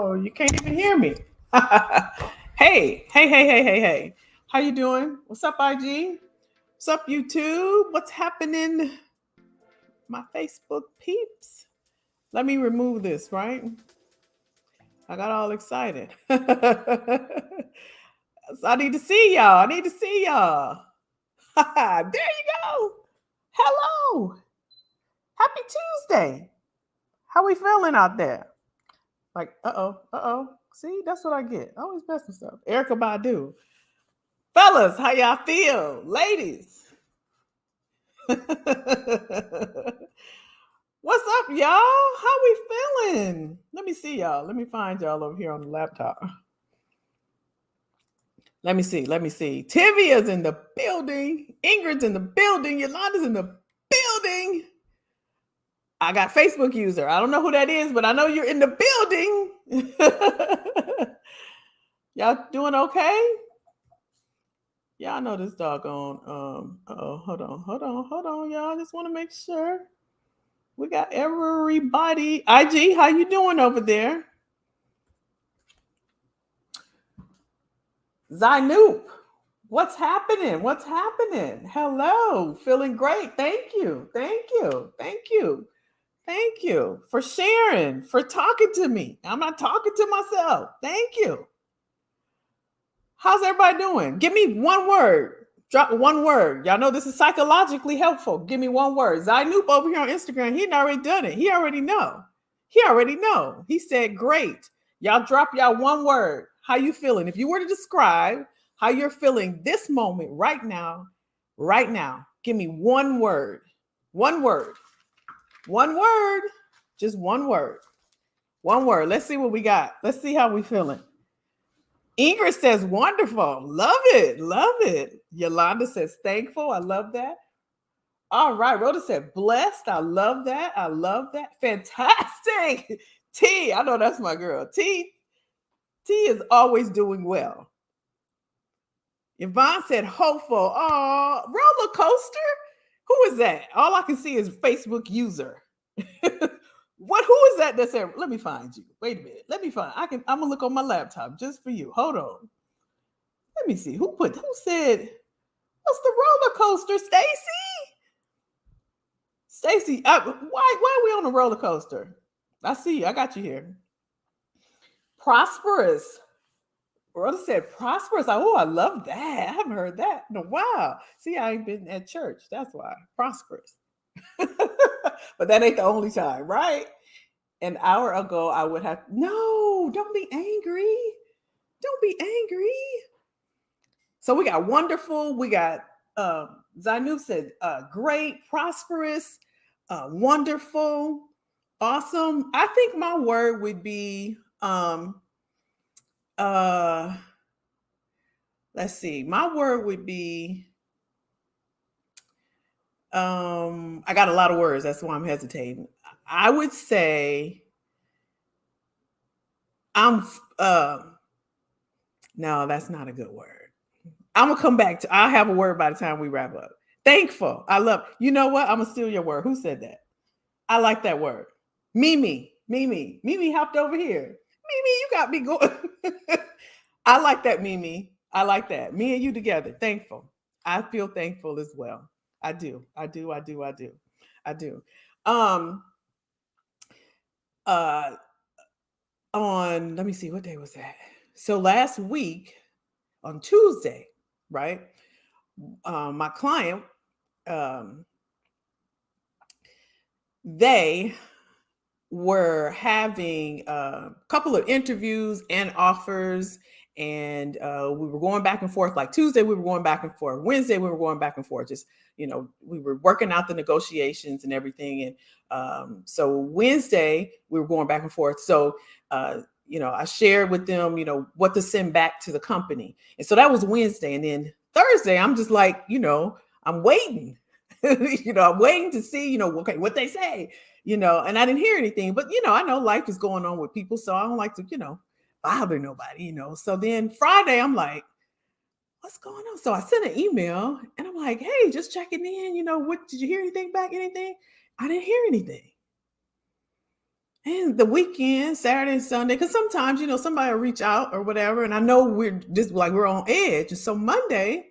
Oh, you can't even hear me. Hey. How you doing? What's up, IG? What's up, YouTube? What's happening? My Facebook peeps. Let me remove this, right? I got all excited. I need to see y'all. There you go. Hello. Happy Tuesday. How we feeling out there? Like, uh-oh. See, that's what I get. I always mess myself. Erica Badu. Fellas, how y'all feel? Ladies. What's up, y'all? How we feeling? Let me see y'all. Let me find y'all over here on the laptop. Let me see. Tivia's in the building. Ingrid's in the building. Yolanda's in the building. I got Facebook user. I don't know who that is, but I know you're in the building. Y'all doing okay? Y'all know this doggone. Hold on, y'all. I just want to make sure we got everybody. IG, how you doing over there? Zainoop, what's happening? Hello, feeling great. Thank you for sharing, for talking to me. I'm not talking to myself. Thank you. How's everybody doing? Give me one word. Drop one word. Y'all know this is psychologically helpful. Give me one word. Zainoop over here on Instagram, he already done it. He already know. He said great. Y'all drop y'all one word. How you feeling? If you were to describe how you're feeling this moment right now, give me one word. One word. Just one word. Let's see what we got. Let's see how we feeling. Ingrid says wonderful. Love it. Yolanda says thankful. I love that. All right. Rhoda said blessed. I love that. Fantastic. T, I know that's my girl. T is always doing well. Yvonne said hopeful. Oh, roller coaster? Who is that? All I can see is Facebook user. Who is that said, let me find you. Wait a minute. I'm gonna look on my laptop just for you. Hold on. Let me see. Who said, what's the roller coaster? Stacy, why are we on a roller coaster? I see you. I got you here. Prosperous. Rhoda said prosperous. Oh, I love that. I haven't heard that in a while. See, I ain't been at church. That's why. Prosperous. But that ain't the only time, right? An hour ago, I would have. No, don't be angry. So we got wonderful. We got Zainu said great, prosperous, wonderful, awesome. I think my word would be let's see. My word would be I got a lot of words. That's why I'm hesitating. I would say no, that's not a good word. I'm gonna come back to. I'll have a word by the time we wrap up. Thankful. I love. You know what? I'm gonna steal your word. Who said that? I like that word. Mimi hopped over here. Mimi, you got me going. I like that, Mimi. I like that. Me and you together. Thankful. I feel thankful as well. I do. On, let me see, what day was that? So last week on Tuesday, right? My client, they were having a couple of interviews and offers, and we were going back and forth. Like Tuesday, we were going back and forth. Wednesday, we were going back and forth. Just, we were working out the negotiations and everything. And so Wednesday, we were going back and forth. So, I shared with them, what to send back to the company. And so that was Wednesday. And then Thursday, I'm just like, I'm waiting. I'm waiting to see, okay, what they say, and I didn't hear anything. But, I know life is going on with people. So I don't like to, bother nobody, So then Friday, I'm like, what's going on? So I sent an email and I'm like, hey, just checking in, what, did you hear anything back? Anything? I didn't hear anything. And the weekend, Saturday and Sunday, because sometimes, somebody will reach out or whatever. And I know we're just like, we're on edge. And so Monday,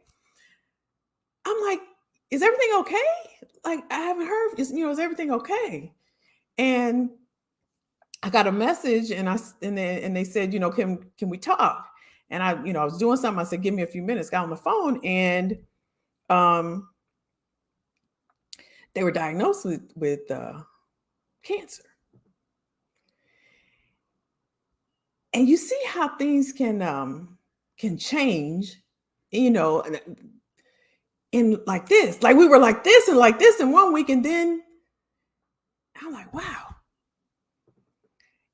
I'm like, is everything okay? Like, I haven't heard, is everything okay? And I got a message and they said, can we talk? And I was doing something. I said, give me a few minutes, got on the phone, and um, they were diagnosed with cancer. And you see how things can change, in like this. Like we were like this and like this in one week, and then I'm like, wow.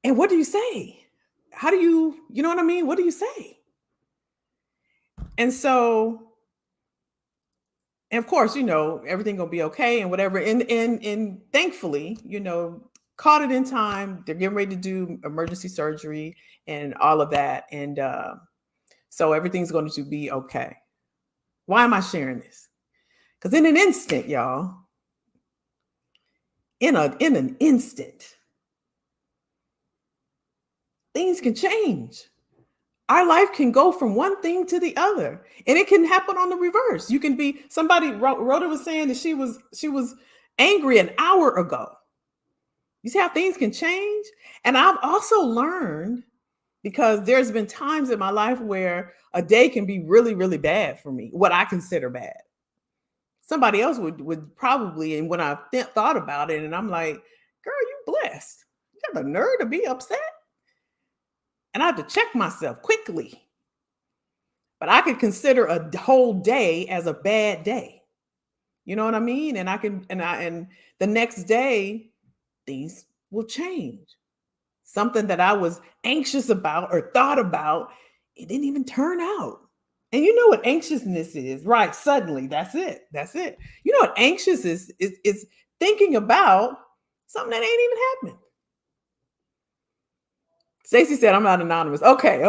And what do you say? How do you know what I mean? What do you say? And so, and of course, everything gonna be okay and whatever. And thankfully, caught it in time. They're getting ready to do emergency surgery and all of that. And so everything's going to be okay. Why am I sharing this? Because in an instant, y'all, in an instant, things can change. Our life can go from one thing to the other, and it can happen on the reverse. You can be somebody. Rhoda was saying that she was angry an hour ago. You see how things can change? And I've also learned, because there's been times in my life where a day can be really, really bad for me, what I consider bad. Somebody else would probably, and when I thought about it, and I'm like, girl, you blessed. You got the nerve to be upset? And I have to check myself quickly. But I could consider a whole day as a bad day. You know what I mean? And and the next day, things will change. Something that I was anxious about or thought about, it didn't even turn out. And you know what anxiousness is, right? Suddenly, that's it. That's it. You know what anxious is thinking about something that ain't even happened. Stacey said, I'm not anonymous. Okay.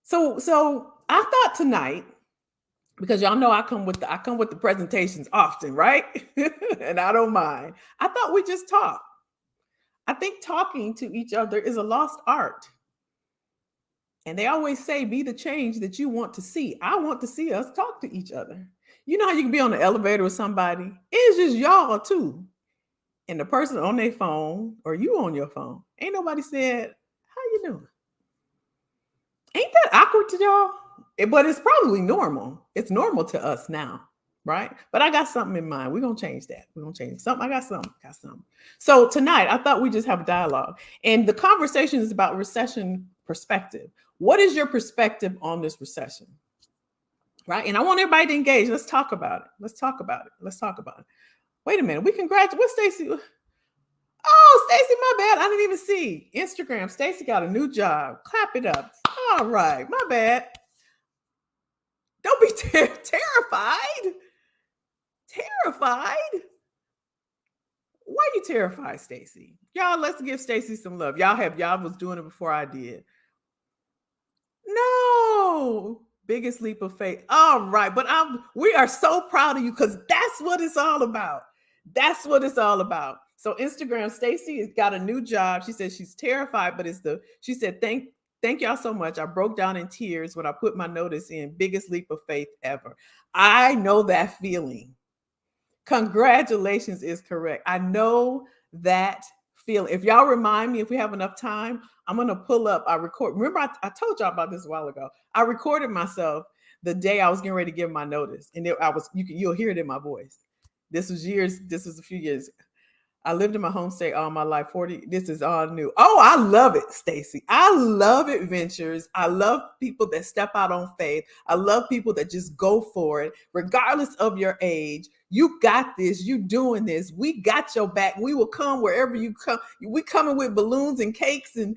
So I thought tonight, because y'all know I come with the presentations often, right? And I don't mind. I thought we just talk. I think talking to each other is a lost art. And they always say, be the change that you want to see. I want to see us talk to each other. You know how you can be on the elevator with somebody? It's just y'all too. And the person on their phone or you on your phone, ain't nobody said, how you doing? Ain't that awkward to y'all? But it's probably normal. It's normal to us now, right? But I got something in mind. We're going to change that. We're going to change something. I got something. So tonight, I thought we just have a dialogue. And the conversation is about recession perspective. What is your perspective on this recession? Right? And I want everybody to engage. Let's talk about it. Wait a minute. We congratulate. What's Stacey? Oh, Stacey, my bad. I didn't even see. Instagram. Stacey got a new job. Clap it up. All right. My bad. Don't be terrified. Terrified? Why are you terrified, Stacey? Y'all, let's give Stacey some love. Y'all was doing it before I did. No. Biggest leap of faith. All right. But we are so proud of you, because that's what it's all about. That's what it's all about. So Instagram, Stacey has got a new job. She said she's terrified, but she said, thank y'all so much. I broke down in tears when I put my notice in. Biggest leap of faith ever. I know that feeling. Congratulations is correct. I know that feeling. If y'all remind me, if we have enough time, I'm going to pull up. Remember, I told y'all about this a while ago. I recorded myself the day I was getting ready to give my notice. And you'll hear it in my voice. This was a few years. I lived in my home state all my life. This is all new. Oh, I love it, Stacey. I love adventures. I love people that step out on faith. I love people that just go for it, regardless of your age. You got this. You doing this. We got your back. We will come wherever you come. We coming with balloons and cakes and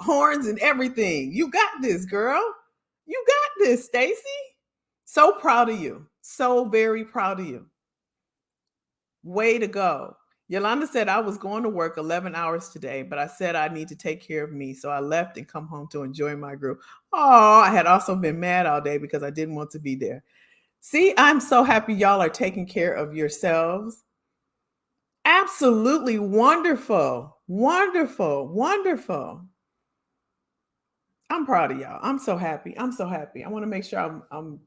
horns and everything. You got this, girl. You got this, Stacey. So proud of you. So very proud of you. Way to go. Yolanda said, I was going to work 11 hours today, but I said I need to take care of me. So I left and come home to enjoy my group. Oh, I had also been mad all day because I didn't want to be there. See, I'm so happy y'all are taking care of yourselves. Absolutely wonderful. Wonderful. Wonderful. I'm proud of y'all. I'm so happy. I'm so happy. I want to make sure I'm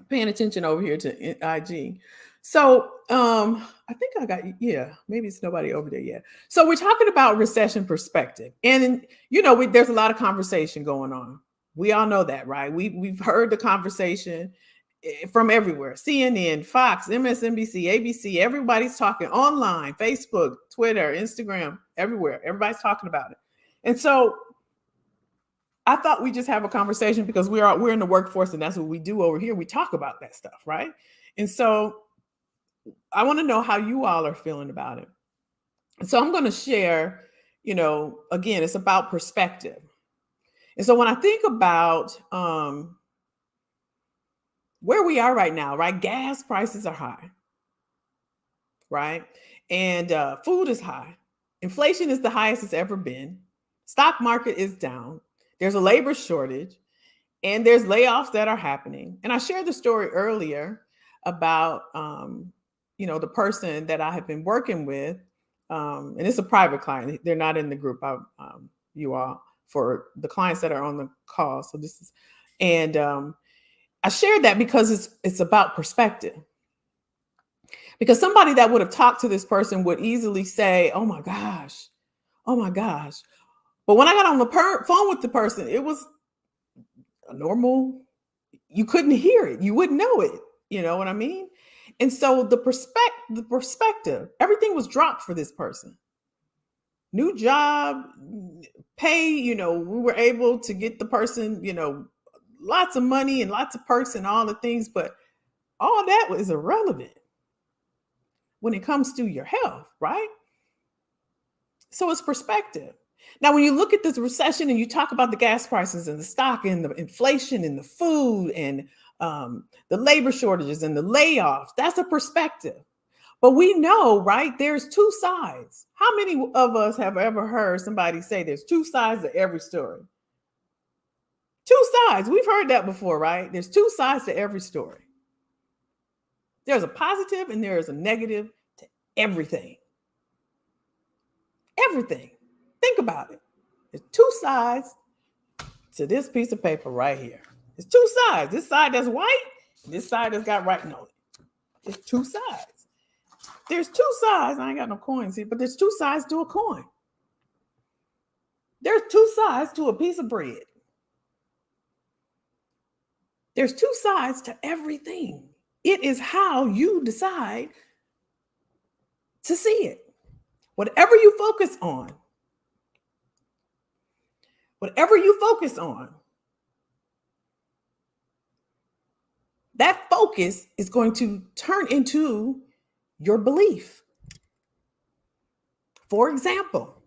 paying attention over here to IG. So I think I got, yeah, maybe it's nobody over there yet. So we're talking about recession perspective. And there's a lot of conversation going on. We all know that, right? We've heard the conversation from everywhere. CNN, Fox, MSNBC, ABC, everybody's talking online, Facebook, Twitter, Instagram, everywhere. Everybody's talking about it. And so I thought we just have a conversation because we're in the workforce and that's what we do over here. We talk about that stuff, right? And so I want to know how you all are feeling about it. So I'm going to share, again, it's about perspective. And so when I think about where we are right now, right? Gas prices are high, right? And food is high. Inflation is the highest it's ever been. Stock market is down. There's a labor shortage. And there's layoffs that are happening. And I shared the story earlier about, the person that I have been working with. And it's a private client. They're not in the group, you all, for the clients that are on the call. So this is, and I shared that because it's about perspective. Because somebody that would have talked to this person would easily say, oh my gosh. But when I got on the phone with the person, it was a normal, you couldn't hear it. You wouldn't know it. You know what I mean? And so the perspective, everything was dropped for this person. New job, pay, we were able to get the person, lots of money and lots of perks and all the things, but all that was irrelevant when it comes to your health, right? So it's perspective. Now, when you look at this recession and you talk about the gas prices and the stock and the inflation and the food and the labor shortages and the layoffs, that's a perspective. But we know, right, there's two sides. How many of us have ever heard somebody say there's two sides to every story? Two sides. We've heard that before, right? There's two sides to every story. There's a positive and there is a negative to everything. Everything. Think about it. There's two sides to this piece of paper right here. There's two sides. This side that's white, and this side that's got writing on it. There's two sides. There's two sides. I ain't got no coins here, but there's two sides to a coin. There's two sides to a piece of bread. There's two sides to everything. It is how you decide to see it. Whatever you focus on, that focus is going to turn into your belief. For example,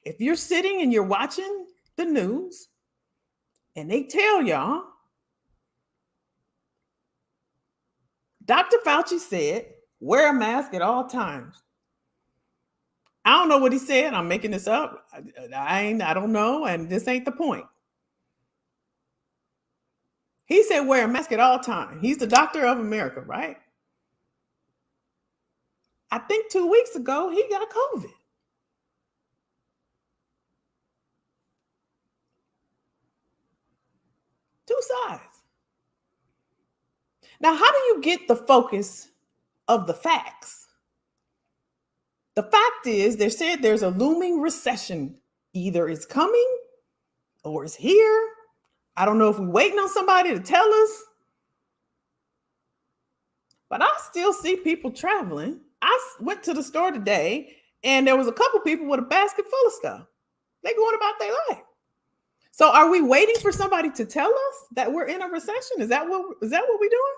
if you're sitting and you're watching the news and they tell y'all, Dr. Fauci said, wear a mask at all times. I don't know what he said. I'm making this up. I don't know. And this ain't the point. He said, wear a mask at all times. He's the doctor of America, right? I think 2 weeks ago, he got COVID. Two sides. Now, how do you get the focus of the facts? The fact is, they said there's a looming recession. Either it's coming or it's here. I don't know if we're waiting on somebody to tell us. But I still see people traveling. I went to the store today and there was a couple people with a basket full of stuff. They're going about their life. So are we waiting for somebody to tell us that we're in a recession? Is that what we're doing?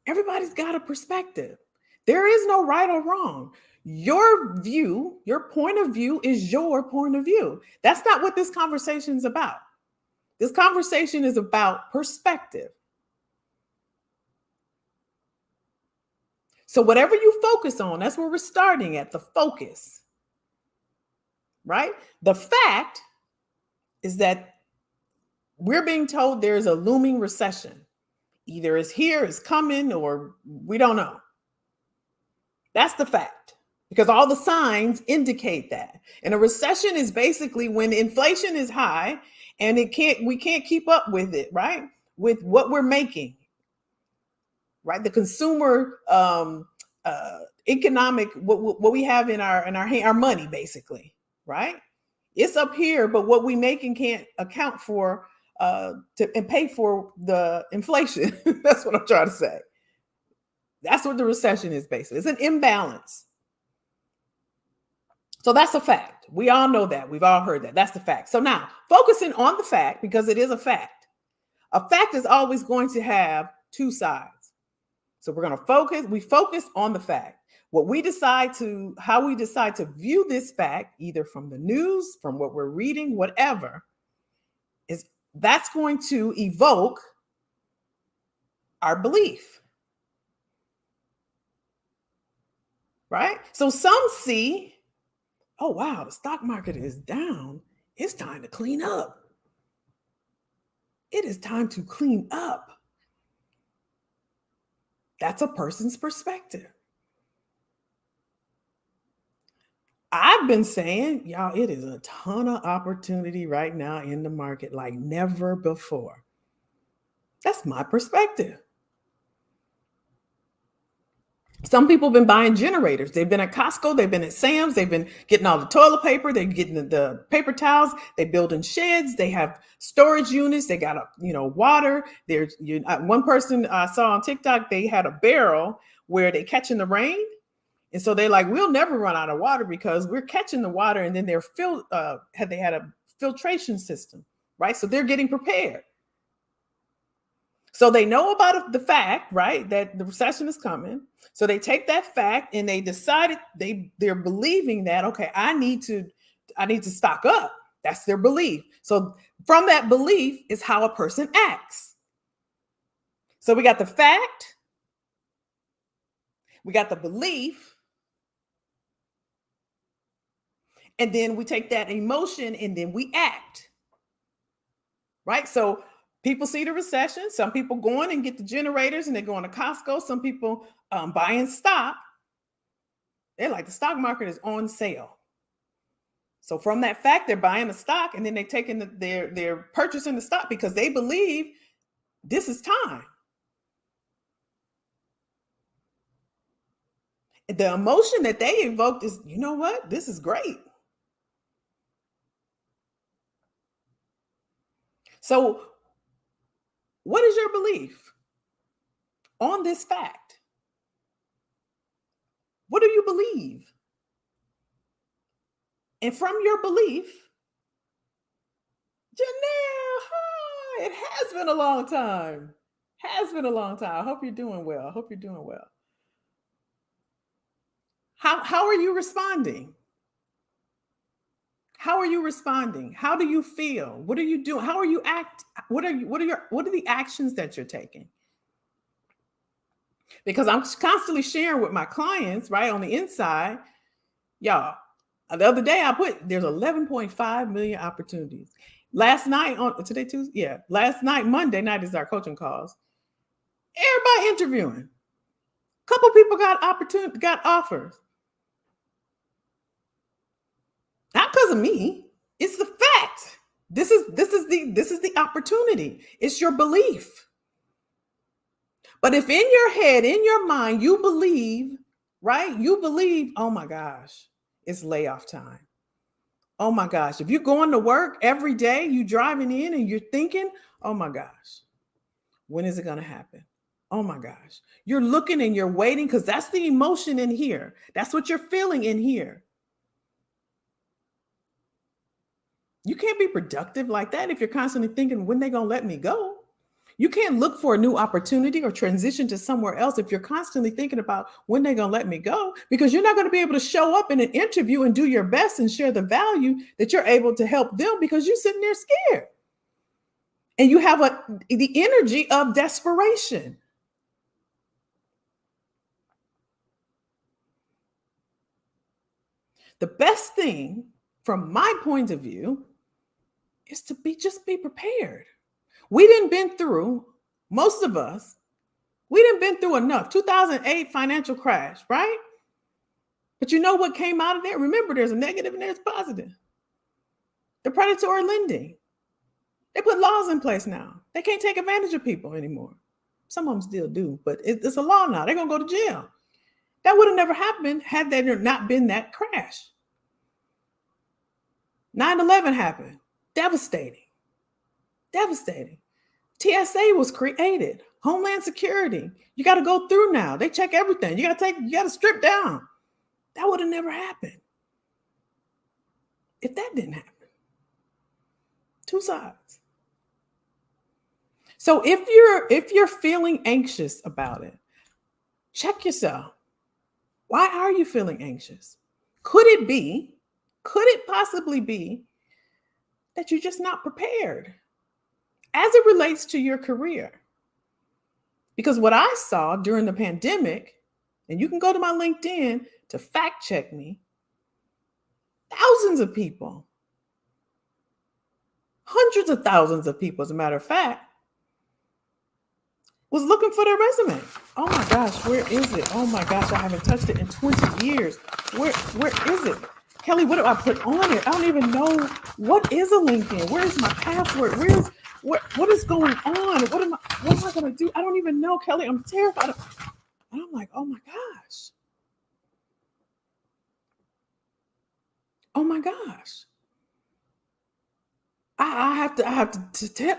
Everybody's got a perspective. There is no right or wrong. Your view, your point of view is your point of view. That's not what this conversation is about. This conversation is about perspective. So whatever you focus on, that's where we're starting at, the focus, right? The fact is that we're being told there's a looming recession. Either it's here, it's coming, or we don't know. That's the fact. Because all the signs indicate that. And a recession is basically when inflation is high and we can't keep up with it, right? With what we're making, right? The consumer economic what we have in our money basically, right? It's up here, but what we making can't account for and pay for the inflation. That's what I'm trying to say. That's what the recession is basically. It's an imbalance. So that's a fact. We all know that. We've all heard that. That's the fact. So now, focusing on the fact, because it is a fact. A fact is always going to have two sides. So we're going to focus on the fact. How we decide to view this fact, either from the news, from what we're reading, whatever, that's going to evoke our belief. Right? So some see, oh, wow, the stock market is down. It's time to clean up. It is time to clean up. That's a person's perspective. I've been saying, y'all, it is a ton of opportunity right now in the market like never before. That's my perspective. Some people have been buying generators. They've been at Costco. They've been at Sam's. They've been getting all the toilet paper. They're getting the paper towels. They building sheds. They have storage units. They got water. There's one person I saw on TikTok. They had a barrel where they catching the rain, and so they're like, we'll never run out of water because we're catching the water. And then they had a filtration system, right? So they're getting prepared. So they know about the fact, right, that the recession is coming. So they take that fact and they decided they're believing that, okay, I need to stock up. That's their belief. So from that belief is how a person acts. So we got the fact, we got the belief, and then we take that emotion and then we act. Right? So people see the recession. Some people going and get the generators and they're going to Costco. Some people buying stock. They're like, the stock market is on sale. So from that fact, they're buying the stock and then they're taking they're purchasing the stock because they believe this is time. The emotion that they evoked is, you know what? This is great. So what is your belief on this fact? What do you believe? And from your belief, Janelle, hi, it has been a long time. Has been a long time. I hope you're doing well. How are you responding? How are you responding? How do you feel? What are you doing? How are you act? What are the actions that you're taking? Because I'm constantly sharing with my clients, right, on the inside, y'all. The other day I put there's 11.5 million opportunities. Last night today Tuesday, yeah. Last night, Monday night is our coaching calls. Everybody interviewing. A couple people got offers. Not because of me. It's the fact. This is the opportunity. It's your belief. But if in your head, in your mind, you believe, right? You believe, oh my gosh, it's layoff time. Oh my gosh. If you're going to work every day, you driving in and you're thinking, oh my gosh, when is it going to happen? Oh my gosh. You're looking and you're waiting because that's the emotion in here. That's what you're feeling in here. You can't be productive like that if you're constantly thinking, when they going to let me go? You can't look for a new opportunity or transition to somewhere else if you're constantly thinking about when they're going to let me go, because you're not going to be able to show up in an interview and do your best and share the value that you're able to help them because you're sitting there scared. And you have the energy of desperation. The best thing from my point of view is to just be prepared. We didn't been through, most of us, we didn't been through enough. 2008 financial crash, right? But you know what came out of there? Remember, there's a negative and there's positive. The predatory lending. They put laws in place now. They can't take advantage of people anymore. Some of them still do, but it's a law now. They're going to go to jail. That would have never happened had there not been that crash. 9/11 happened. Devastating. Devastating. TSA was created. Homeland Security. You got to go through now. They check everything. You got to strip down. That would have never happened if that didn't happen. Two sides. So if you're feeling anxious about it, check yourself. Why are you feeling anxious? Could it possibly be that you're just not prepared as it relates to your career? Because what I saw during the pandemic, and you can go to my LinkedIn to fact check me, thousands of people, hundreds of thousands of people, as a matter of fact, was looking for their resume. Oh my gosh, where is it? Oh my gosh, I haven't touched it in 20 years. Where is it? Kelly, what do I put on it? I don't even know. What is a LinkedIn? Where's my password? What is going on? What am I going to do? I don't even know, Kelly. I'm terrified. And I'm like, oh my gosh. Oh my gosh. I have to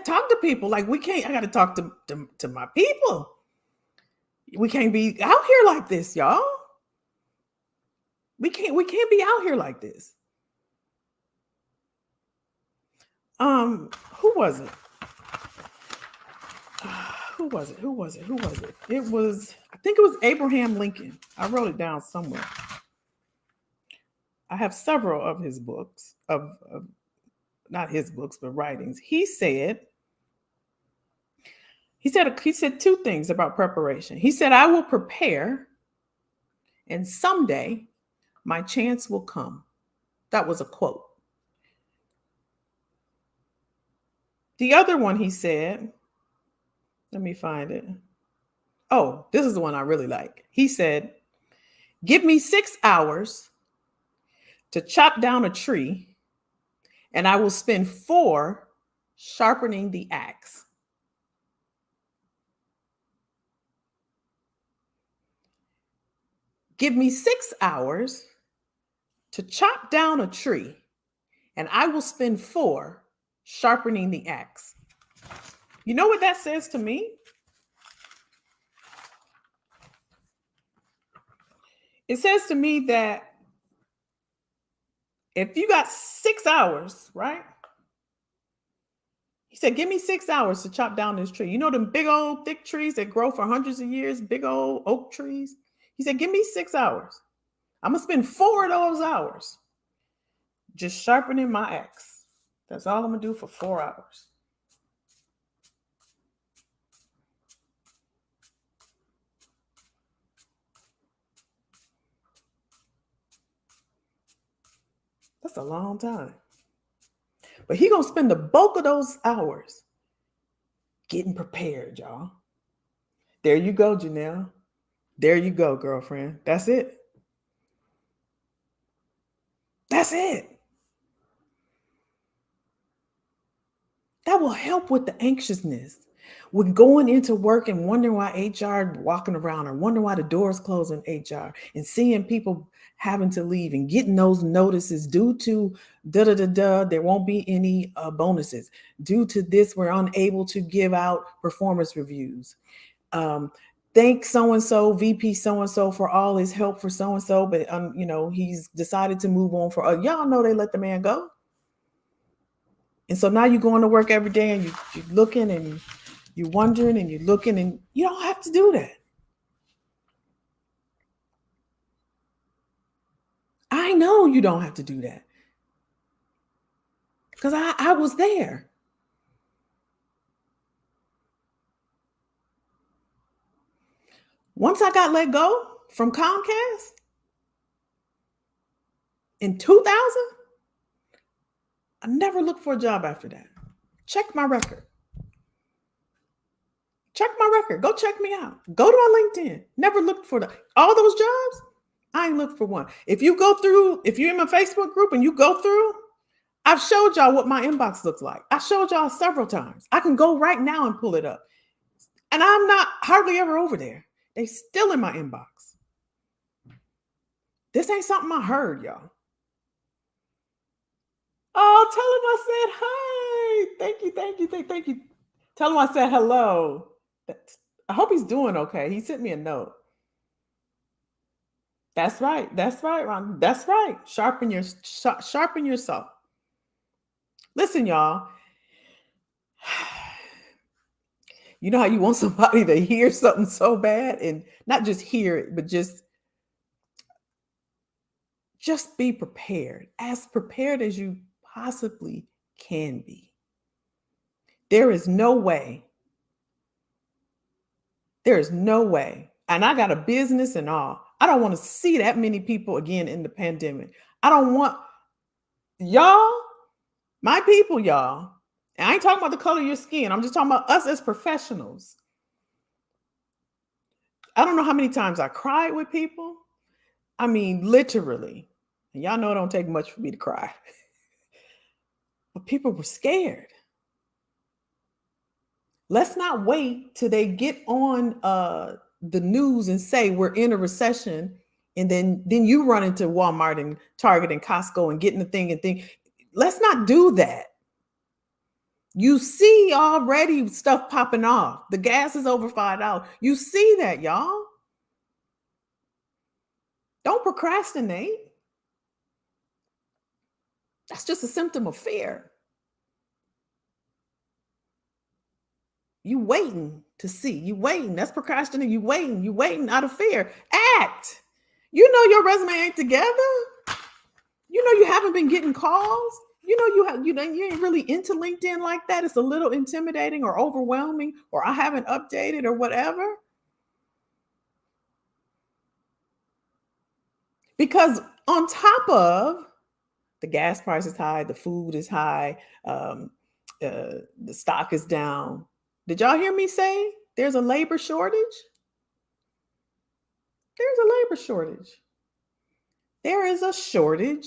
talk to people. Like, I got to talk to my people. We can't be out here like this, y'all. We can't be out here like this. Who was it? Who was it? I think it was Abraham Lincoln. I wrote it down somewhere. I have several of his books, not his books, but writings. He said two things about preparation. He said, I will prepare, and someday my chance will come. That was a quote. The other one he said, let me find it. Oh, this is the one I really like. He said, give me 6 hours to chop down a tree, and I will spend 4 sharpening the axe. Give me 6 hours to chop down a tree, and I will spend 4 sharpening the axe. You know what that says to me? It says to me that if you got 6 hours, right? He said, give me 6 hours to chop down this tree. You know them big old thick trees that grow for hundreds of years, big old oak trees? He said, give me 6 hours. I'm going to spend 4 of those hours just sharpening my axe. That's all I'm going to do for 4 hours. That's a long time. But he's going to spend the bulk of those hours getting prepared, y'all. There you go, Janelle. There you go, girlfriend. That's it. That's it. That will help with the anxiousness. With going into work and wondering why HR walking around, or wondering why the doors close in HR, and seeing people having to leave and getting those notices due to there won't be any bonuses. Due to this, we're unable to give out performance reviews. Thank so-and-so, VP so-and-so, for all his help for so-and-so, but he's decided to move on for y'all know they let the man go. And so now you're going to work every day and you're looking and you're wondering and you're looking, and you don't have to do that. I know you don't have to do that, because I was there. Once I got let go from Comcast in 2000, I never looked for a job after that. Check my record. Check my record. Go check me out. Go to my LinkedIn. Never looked for all those jobs. I ain't looked for one. If you're in my Facebook group and you go through, I've showed y'all what my inbox looks like. I showed y'all several times. I can go right now and pull it up. And I'm not hardly ever over there. They still in my inbox. This ain't something I heard, y'all. Oh, tell him I said hi. Thank you. Thank you. Tell him I said hello. I hope he's doing okay. He sent me a note. That's right, Ron. That's right. Sharpen yourself. Listen, y'all. You know how you want somebody to hear something so bad and not just hear it, but just be prepared, as prepared as you possibly can be. There is no way. And I got a business and all. I don't want to see that many people again in the pandemic. I don't want y'all, my people, y'all. And I ain't talking about the color of your skin. I'm just talking about us as professionals. I don't know how many times I cried with people. I mean, literally. And y'all know it don't take much for me to cry. But people were scared. Let's not wait till they get on the news and say we're in a recession, and then you run into Walmart and Target and Costco and getting the thing and think. Let's not do that. You see already stuff popping off. The gas is over $5. You see that, y'all. Don't procrastinate. That's just a symptom of fear. You waiting to see. You waiting. That's procrastinating. You waiting out of fear. Act. You know your resume ain't together. You know you haven't been getting calls. You know you ain't really into LinkedIn like that. It's a little intimidating or overwhelming, or I haven't updated or whatever. Because on top of the gas price is high, the food is high, the stock is down. Did y'all hear me say there's a labor shortage? There's a labor shortage. There is a shortage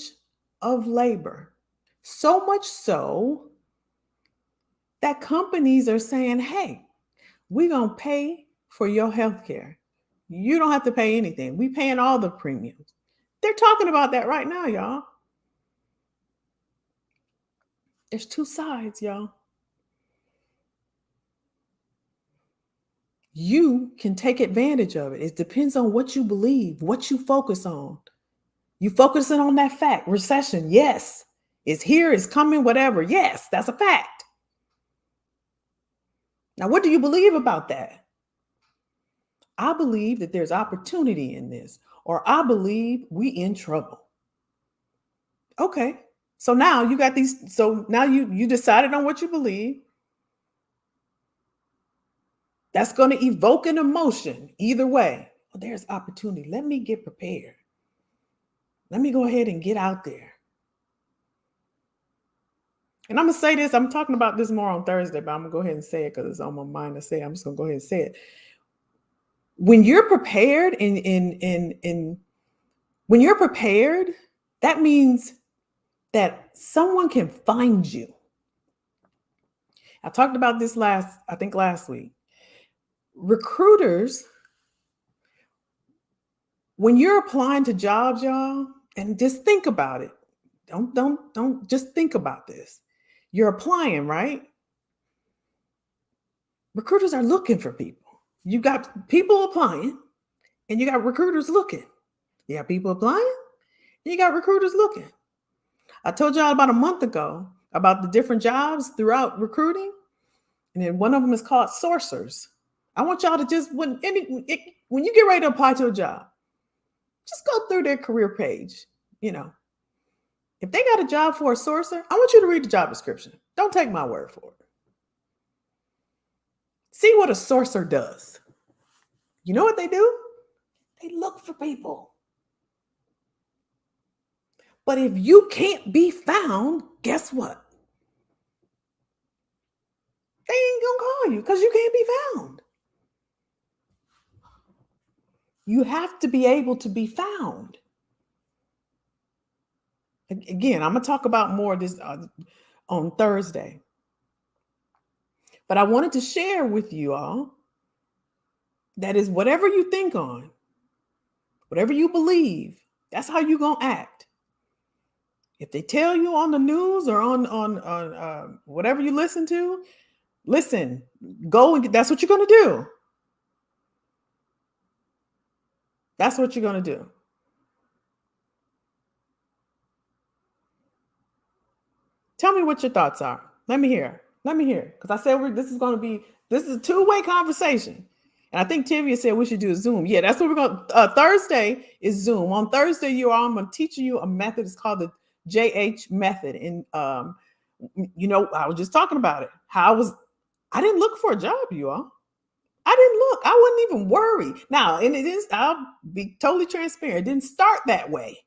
of labor. So much so that companies are saying, hey, we're going to pay for your health care. You don't have to pay anything. We paying all the premiums. They're talking about that right now, y'all. There's two sides, y'all. You can take advantage of it. It depends on what you believe, what you focus on. You focusing on that fact. Recession, yes. It's here, it's coming, whatever. Yes, that's a fact. Now, what do you believe about that? I believe that there's opportunity in this, or I believe we in trouble. Okay. So now you got these. So now you decided on what you believe. That's going to evoke an emotion either way. Well, there's opportunity. Let me get prepared. Let me go ahead and get out there. And I'm going to say this. I'm talking about this more on Thursday, but I'm going to go ahead and say it because it's on my mind to say it. I'm just going to go ahead and say it. When you're prepared and when you're prepared, that means that someone can find you. I talked about this last week. Recruiters, when you're applying to jobs, y'all, and just think about it. Don't just think about this. You're applying, right? Recruiters are looking for people. You got people applying and you got recruiters looking. You got people applying and you got recruiters looking. I told y'all about a month ago about the different jobs throughout recruiting. And then one of them is called sourcers. I want y'all to just, when you get ready to apply to a job, just go through their career page. You know, if they got a job for a sourcer, I want you to read the job description. Don't take my word for it. See what a sourcer does. You know what they do? They look for people. But if you can't be found, guess what? They ain't gonna call you because you can't be found. You have to be able to be found. Again, I'm going to talk about more of this on Thursday. But I wanted to share with you all that is whatever you think on, whatever you believe, that's how you're going to act. If they tell you on the news or on whatever you listen to, listen, go and that's what you're going to do. That's what you're going to do. Tell me what your thoughts are. Let me hear. Because I said this is a two-way conversation. And I think Tivia said we should do a Zoom. Yeah, that's what we're going to. Thursday is Zoom. On Thursday, I'm going to teach you a method. It's called the JH method. And, I was just talking about it. I didn't look for a job, you all. I didn't look. I wasn't even worried. Now, and I'll be totally transparent. It didn't start that way.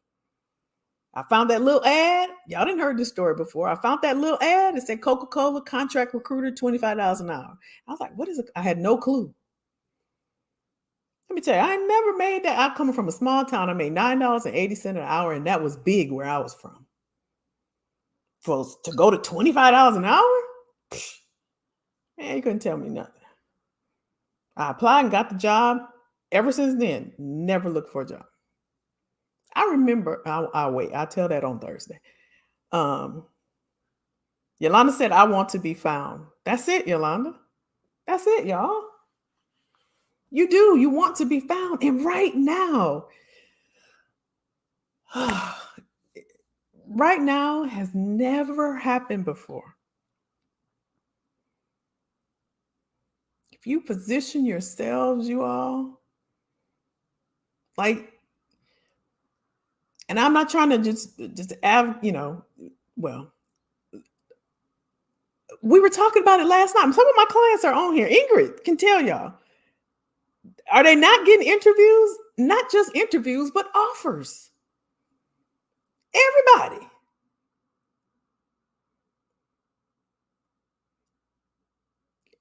I found that little ad. Y'all didn't heard this story before. I found that little ad. It said Coca-Cola contract recruiter, $25 an hour. I was like, what is it? I had no clue. Let me tell you, I never made that. I'm coming from a small town. I made $9.80 an hour, and that was big where I was from. To go to $25 an hour? Man, you couldn't tell me nothing. I applied and got the job. Ever since then, never looked for a job. I remember, I'll wait. I'll tell that on Thursday. Yolanda said, I want to be found. That's it, Yolanda. That's it, y'all. You do. You want to be found. And right now has never happened before. If you position yourselves, you all, like, and I'm not trying to just have, well, we were talking about it last night. Some of my clients are on here. Ingrid can tell y'all. Are they not getting interviews? Not just interviews, but offers. Everybody.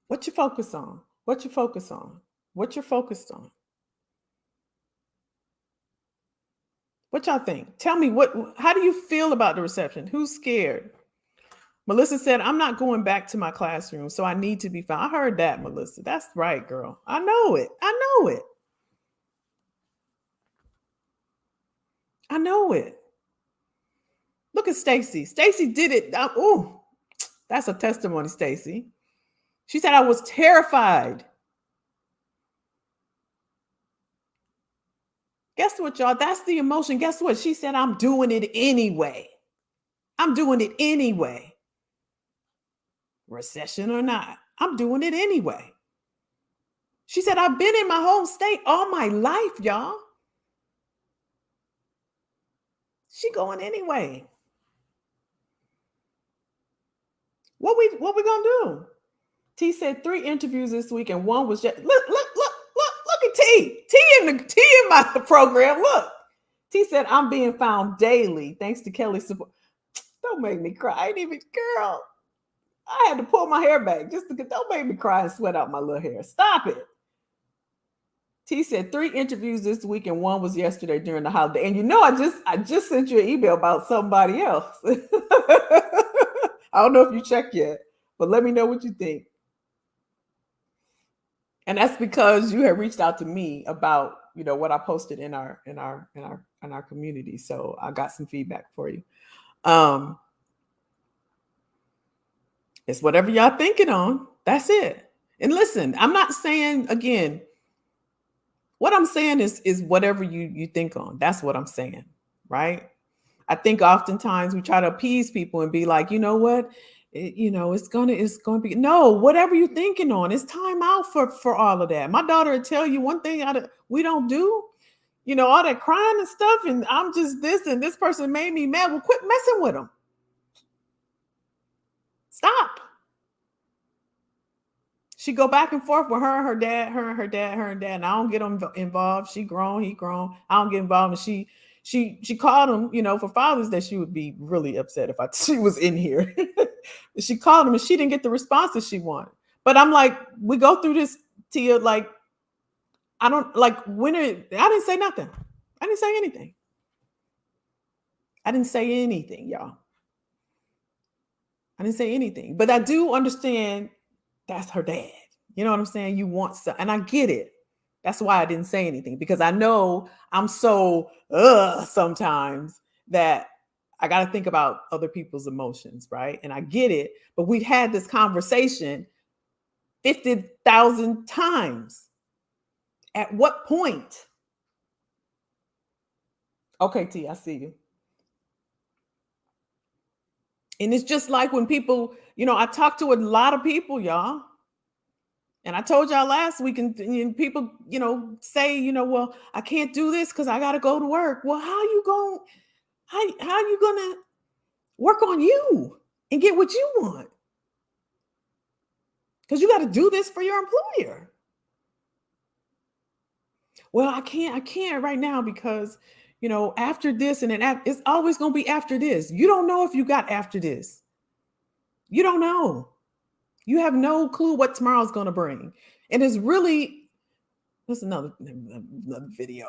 What you focus on? What you focus on? What you're focused on? What y'all think? Tell me how do you feel about the reception? Who's scared? Melissa said, I'm not going back to my classroom, so I need to be found. I heard that, Melissa. That's right, girl. I know it. Look at Stacy. Stacy did it. Oh, that's a testimony, Stacy. She said, I was terrified. Guess what, y'all? That's the emotion. Guess what? She said, I'm doing it anyway. Recession or not, I'm doing it anyway. She said, I've been in my home state all my life, y'all. She going anyway. What we gonna do? T said 3 interviews this week and one was just look at T in my program. Look, T said I'm being found daily thanks to Kelly's support. Don't make me cry. I ain't even girl. I had to pull my hair back don't make me cry and sweat out my little hair. Stop it. T said 3 interviews this week and one was yesterday during the holiday. And I just sent you an email about somebody else. I don't know if you checked yet, but let me know what you think. And that's because you have reached out to me about, what I posted in our community. So I got some feedback for you. It's whatever y'all thinking on. That's it. And listen, I'm not saying, again, what I'm saying is whatever you think on. That's what I'm saying, right? I think oftentimes we try to appease people and be like, you know what? It's gonna be no, whatever you're thinking on. It's time out for all of that. My daughter would tell you one thing we don't do, all that crying and stuff, and I'm just this and this person made me mad. Well, quit messing with them. Stop. She go back and forth with her and her dad, and I don't get them involved. She grown, he grown. I don't get involved. And she called him, for Father's Day. She would be really upset if she was in here. She called him and she didn't get the response that she wanted. But I'm like, we go through this, Tia, like, I don't like I didn't say nothing. I didn't say anything. I didn't say anything, y'all. I didn't say anything. But I do understand that's her dad. You know what I'm saying? You want some, and I get it. That's why I didn't say anything, because I know I'm so sometimes that I got to think about other people's emotions, right? And I get it, but we've had this conversation 50,000 times. At what point? Okay, T, I see you. And it's just like when people, I talk to a lot of people, y'all. And I told y'all last week, and people, say, well, I can't do this because I got to go to work. Well, how you gonna work on you and get what you want? Because you got to do this for your employer. Well, I can't right now because, after this and then it's always going to be after this. You don't know if you got after this. You don't know. You have no clue what tomorrow's going to bring. And it's really, there's another video.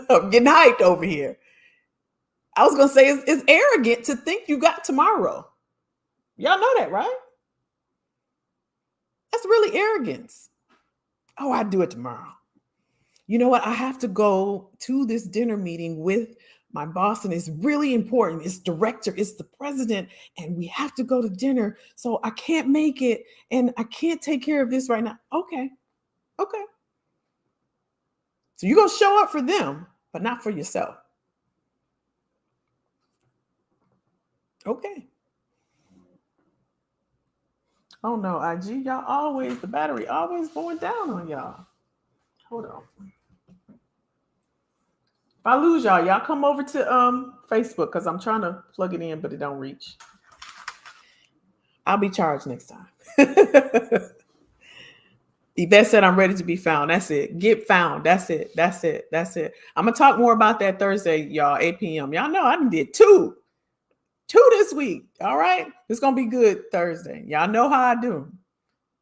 I'm getting hyped over here. I was going to say it's arrogant to think you got tomorrow. Y'all know that, right? That's really arrogance. Oh, I'd do it tomorrow. You know what? I have to go to this dinner meeting with my boss, and it's really important. It's director, it's the president, and we have to go to dinner. So I can't make it, and I can't take care of this right now. Okay. So you're going to show up for them, but not for yourself. Okay. Oh no, IG, y'all always, the battery always going down on y'all. Hold on. If I lose y'all come over to Facebook, because I'm trying to plug it in, but it don't reach. I'll be charged next time. Yvette said I'm ready to be found. That's it. Get found. That's it. I'm gonna talk more about that Thursday, y'all, 8 p.m. Y'all know I did two this week. All right. It's gonna be good Thursday. Y'all know how I do.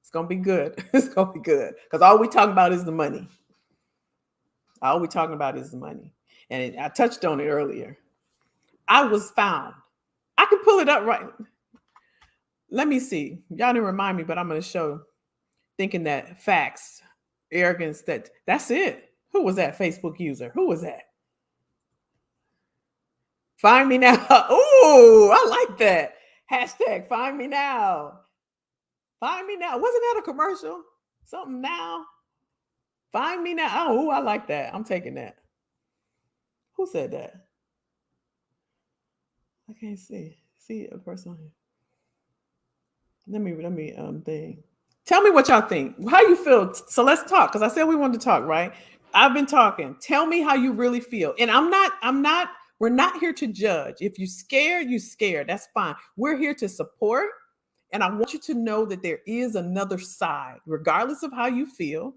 It's gonna be good. It's gonna be good. Because all we talking about is the money. All we talking about is the money. And I touched on it earlier. I was found. I can pull it up right. Let me see. Y'all didn't remind me, but I'm going to show. Thinking that facts, arrogance, that's it. Who was that Facebook user? Who was that? Find me now. Ooh, I like that. Hashtag find me now. Find me now. Wasn't that a commercial? Something now. Find me now. Oh, I like that. I'm taking that. Who said that? I can't see. See a person here. Let me think. Tell me what y'all think. How you feel? So let's talk. Because I said we wanted to talk, right? I've been talking. Tell me how you really feel. And we're not here to judge. If you're scared, you're scared. That's fine. We're here to support. And I want you to know that there is another side, regardless of how you feel.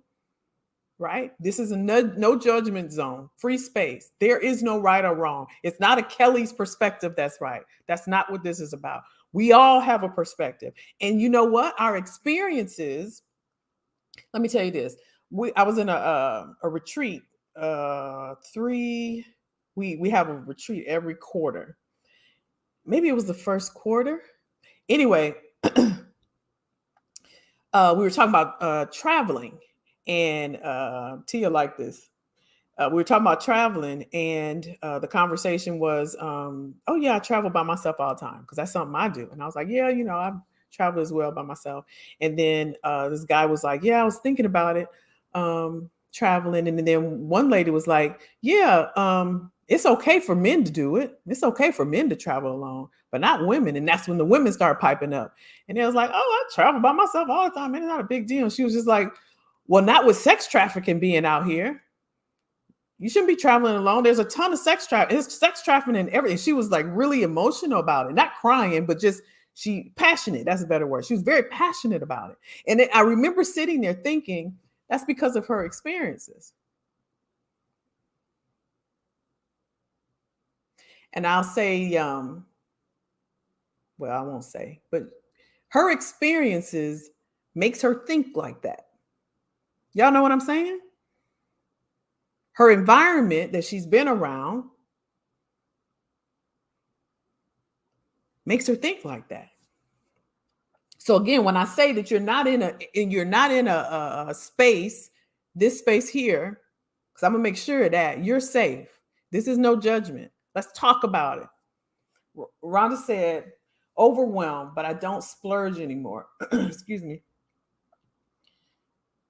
Right? This is a no judgment zone, free space. There is no right or wrong. It's not a Kelly's perspective that's right. That's not what this is about. We all have a perspective. And you know what? Our experiences, let me tell you this. I was in a retreat. We have a retreat every quarter. Maybe it was the first quarter. Anyway, we were talking about traveling. And Tia liked this. We were talking about traveling, and the conversation was, oh yeah, I travel by myself all the time because that's something I do. And I was like, yeah, I travel as well by myself. And then this guy was like, yeah, I was thinking about it, traveling. And then one lady was like, yeah, it's okay for men to do it. It's okay for men to travel alone, but not women. And that's when the women start piping up. And it was like, oh, I travel by myself all the time. It's not a big deal. And she was just like, well, not with sex trafficking being out here. You shouldn't be traveling alone. There's a ton of sex trafficking. It's sex trafficking and everything. She was like really emotional about it, not crying, but just passionate. That's a better word. She was very passionate about it. And I remember sitting there thinking that's because of her experiences. And I'll say, well, I won't say, but her experiences makes her think like that. Y'all know what I'm saying? her environment that she's been around makes her think like that. So again, when I say that you're not in a space, this space here, because I'm gonna make sure that you're safe. This is no judgment. Let's talk about it. Rhonda said, overwhelmed, but I don't splurge anymore. Excuse me.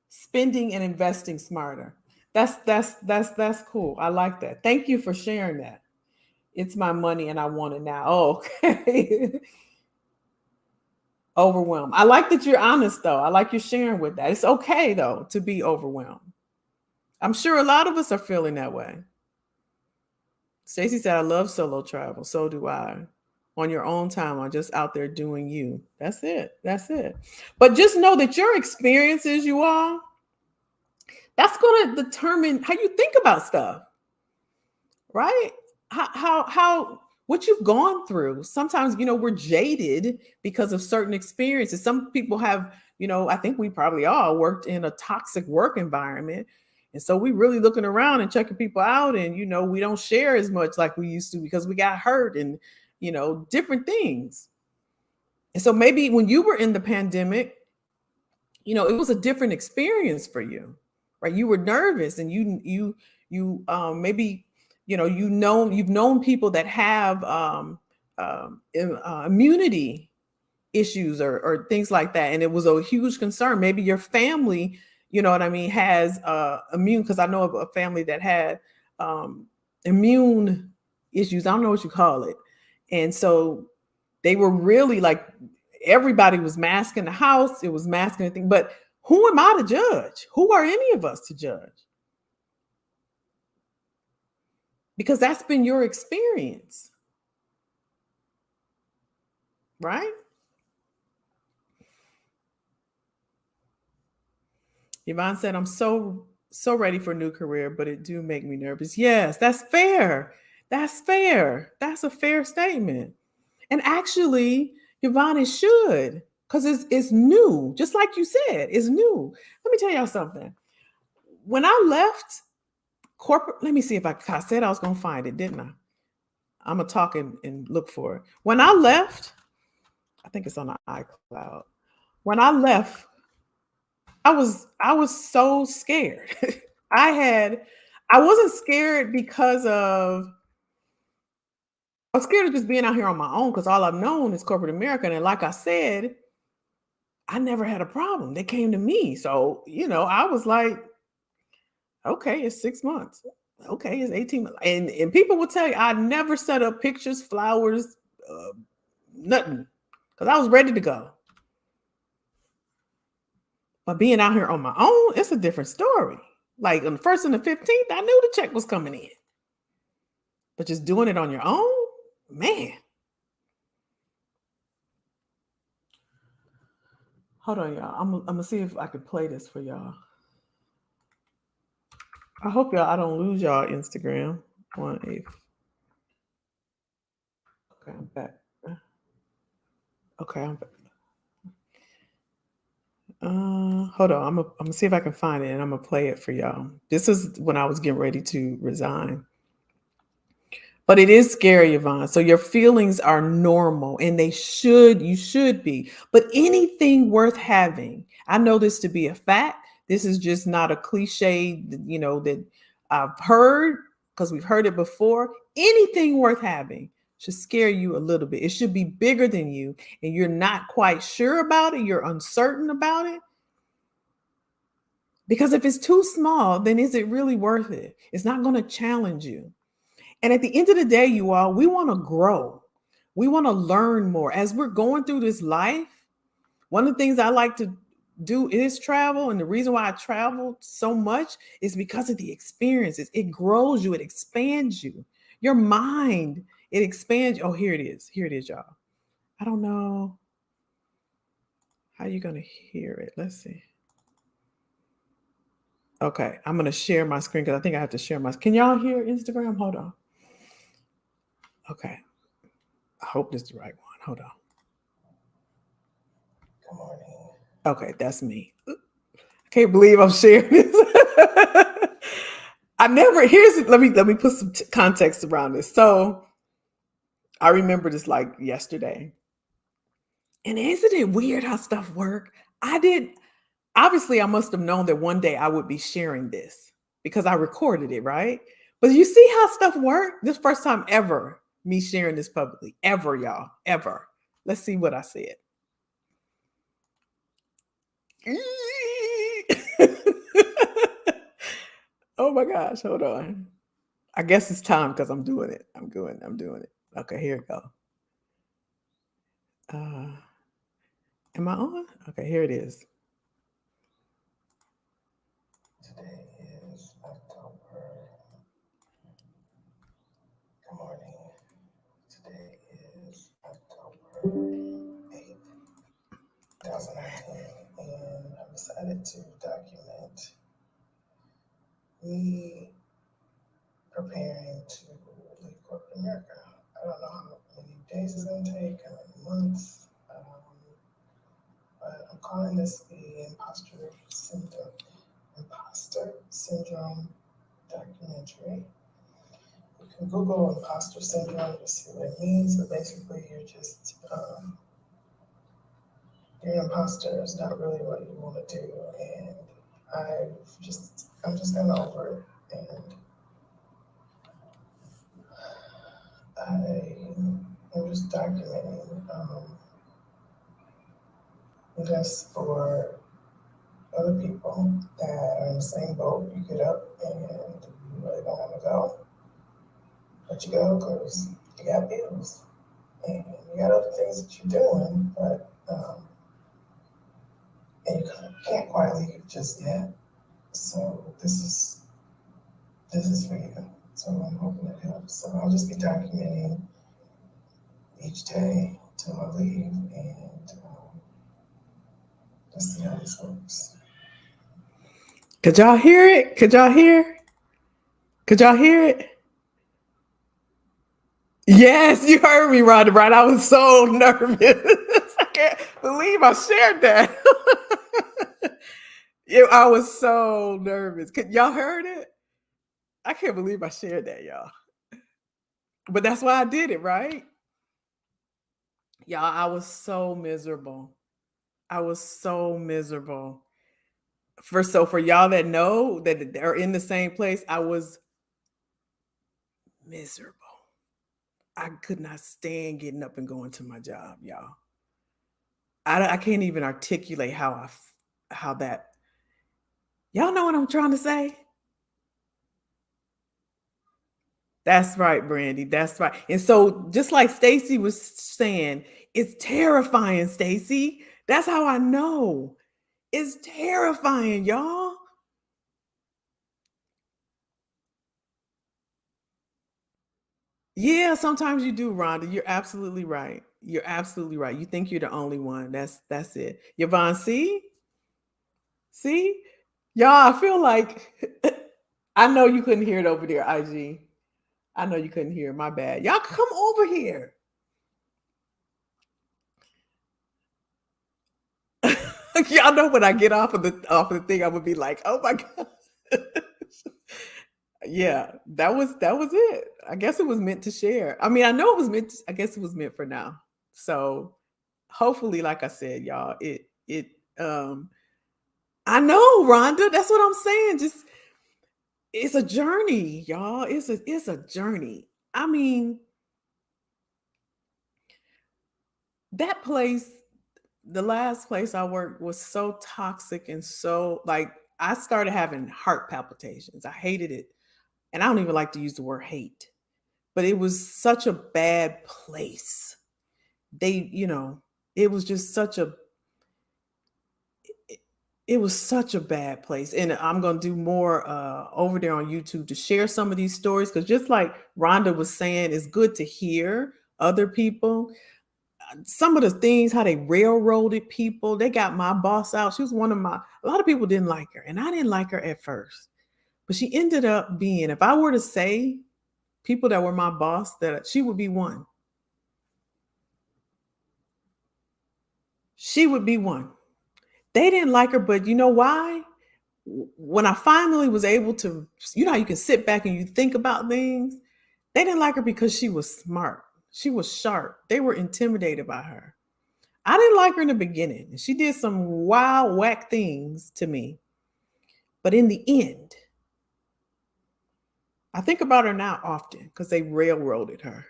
Spending and investing smarter. That's cool. I like that. Thank you for sharing that. It's my money and I want it now. Oh, okay. Overwhelmed. I like that you're honest though. I like you sharing with that. It's okay though to be overwhelmed. I'm sure a lot of us are feeling that way. Stacy said, I love solo travel. So do I. On your own time, or just out there doing you. That's it. That's it. But just know that your experiences, you all, that's going to determine how you think about stuff, right? How what you've gone through. Sometimes, we're jaded because of certain experiences. Some people have, I think we probably all worked in a toxic work environment. And so we really looking around and checking people out. And, we don't share as much like we used to because we got hurt and, different things. And so maybe when you were in the pandemic, it was a different experience for you, right? You were nervous and you maybe, you've known people that have immunity issues or things like that. And it was a huge concern. Maybe your family, has immune, because I know of a family that had immune issues. I don't know what you call it. And so they were really like, everybody was masking the house. It was masking everything. But who am I to judge? Who are any of us to judge? Because that's been your experience, right? Yvonne said, I'm so ready for a new career, but it do make me nervous. Yes, that's fair. That's fair. That's a fair statement. And actually, Yvonne, it should, because it's new. Just like you said, it's new. Let me tell y'all something. When I left corporate, let me see if I said I was going to find it, didn't I? I'm going to talk and look for it. When I left, I think it's on the iCloud. When I left, I was so scared. I wasn't scared because I was scared of just being out here on my own, because all I've known is corporate America. And like I said, I never had a problem. They came to me. So, I was like, okay, it's 6 months. Okay, it's 18 months. And people will tell you, I never set up pictures, flowers, nothing, because I was ready to go. But being out here on my own, it's a different story. Like on the 1st and the 15th, I knew the check was coming in. But just doing it on your own, man. Hold on, y'all. I'm going to see if I can play this for y'all. I hope I don't lose y'all Instagram. 1-8. Okay, I'm back. Okay, I'm back. Hold on. I'm gonna see if I can find it and I'm gonna play it for y'all. This is when I was getting ready to resign. But it is scary, Yvonne. So your feelings are normal and you should be. But anything worth having, I know this to be a fact. This is just not a cliche, that I've heard, because we've heard it before. Anything worth having should scare you a little bit. It should be bigger than you and you're not quite sure about it. You're uncertain about it. Because if it's too small, then is it really worth it? It's not going to challenge you. And at the end of the day, you all, we want to grow. We want to learn more. As we're going through this life, one of the things I like to do is travel. And the reason why I travel so much is because of the experiences. It grows you. It expands you. Your mind, it expands. Oh, here it is. Here it is, y'all. I don't know how you're going to hear it. Let's see. Okay, I'm going to share my screen because I think I have to share my. Can y'all hear Instagram? Hold on. Okay. I hope this is the right one. Hold on. Good morning. Okay, that's me. I can't believe I'm sharing this. I never, let me put some context around this. So I remember this like yesterday. And isn't it weird how stuff work? I did, obviously, I must have known that one day I would be sharing this because I recorded it, right? But you see how stuff work? This first time ever me sharing this publicly, ever, y'all, ever. Let's see what I said. Oh my gosh, hold on. I guess it's time because I'm doing it. I'm doing it. Okay, here we go. Am I on? Okay, here it is. Today is October. Good morning. Today is October 8th, 2019, and I decided to document me preparing to leave corporate America. I don't know how many days it's going to take, how many months, but I'm calling this the imposter syndrome documentary. You can Google imposter syndrome to see what it means, but basically you're an imposter. It's not really what you want to do, and I'm just kind of over it, and I'm just documenting this for other people that are in the same boat. You get up and you really don't want to go, but you go because you got bills and you got other things that you're doing, but and you can't quite leave just yet. So this is for you. So I'm hoping it helps. So I'll just be documenting each day till I leave, and let's see how this works. Could y'all hear it? Could y'all hear? Could y'all hear it? Yes, you heard me, Rhonda. Right? I was so nervous. I can't believe I shared that. Yeah, I was so nervous. Could y'all heard it? I can't believe I shared that, y'all. But that's why I did it, right? Y'all, I was so miserable. I was so miserable. For y'all that know that are in the same place, I was miserable. I could not stand getting up and going to my job, y'all. I can't even articulate how that. Y'all know what I'm trying to say? That's right, Brandy. That's right. And so, just like Stacy was saying, it's terrifying, Stacy. That's how I know. It's terrifying, y'all. Yeah, sometimes you do, Rhonda. You're absolutely right. You're absolutely right. You think you're the only one. That's it. Yvonne, see, y'all. I feel like I know you couldn't hear it over there, IG. I know you couldn't hear. My bad. Y'all come over here. Y'all know when I get off of the thing, I would be like, oh my god. Yeah, that was it. I guess it was meant to share. I mean, I know it was meant to, I guess it was meant for now. So hopefully, like I said, y'all, it I know, Rhonda. That's what I'm saying. Just it's a journey, y'all. It's a journey. I mean, that place, the last place I worked was so toxic and so like I started having heart palpitations. I hated it. And I don't even like to use the word hate, but it was such a bad place. It was just it was such a bad place. And I'm going to do more over there on YouTube to share some of these stories because just like Rhonda was saying, it's good to hear other people. Some of the things, how they railroaded people. They got my boss out. She was a lot of people didn't like her, and I didn't like her at first. But she ended up being, if I were to say people that were my boss, that she would be one. She would be one. They didn't like her, but you know why? when I finally was able to, how you can sit back and you think about things, they didn't like her because she was smart. She was sharp. They were intimidated by her. I didn't like her in the beginning. She did some wild, whack things to me. But in the end, I think about her now often because they railroaded her.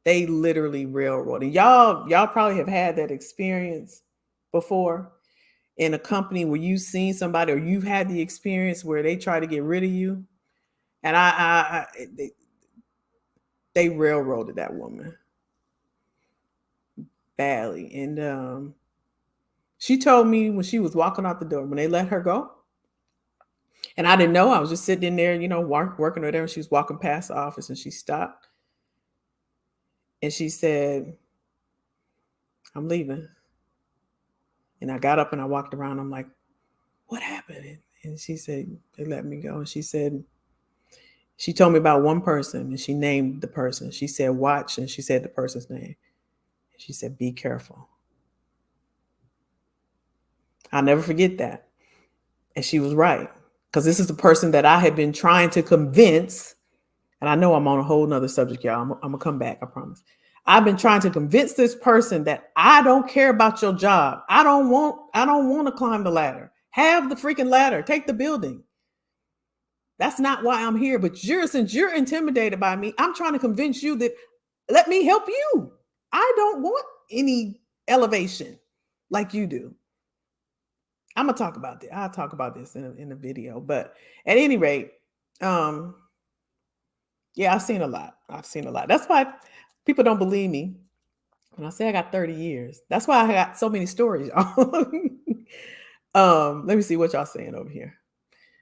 They literally railroaded. Y'all probably have had that experience before in a company where you've seen somebody or you've had the experience where they try to get rid of you. And they railroaded that woman badly. And she told me when she was walking out the door, when they let her go, and I didn't know, I was just sitting in there, working with her, and she was walking past the office, and she stopped. And she said, "I'm leaving." And I got up and I walked around. I'm like, "What happened?" And she said, "They let me go." And she said, she told me about one person, and she named the person. She said, "Watch," and she said the person's name. She said, "Be careful." I'll never forget that. And she was right. Because this is the person that I had been trying to convince. And I know I'm on a whole nother subject, y'all. I'm going to come back, I promise. I've been trying to convince this person that I don't care about your job. I don't want to climb the ladder. Have the freaking ladder. Take the building. That's not why I'm here. But since you're intimidated by me, I'm trying to convince you that let me help you. I don't want any elevation like you do. I'm gonna talk about this. I'll talk about this in a video. But at any rate, yeah, I've seen a lot. That's why people don't believe me when I say I got 30 years. That's why I got so many stories, y'all. Let me see what y'all saying over here.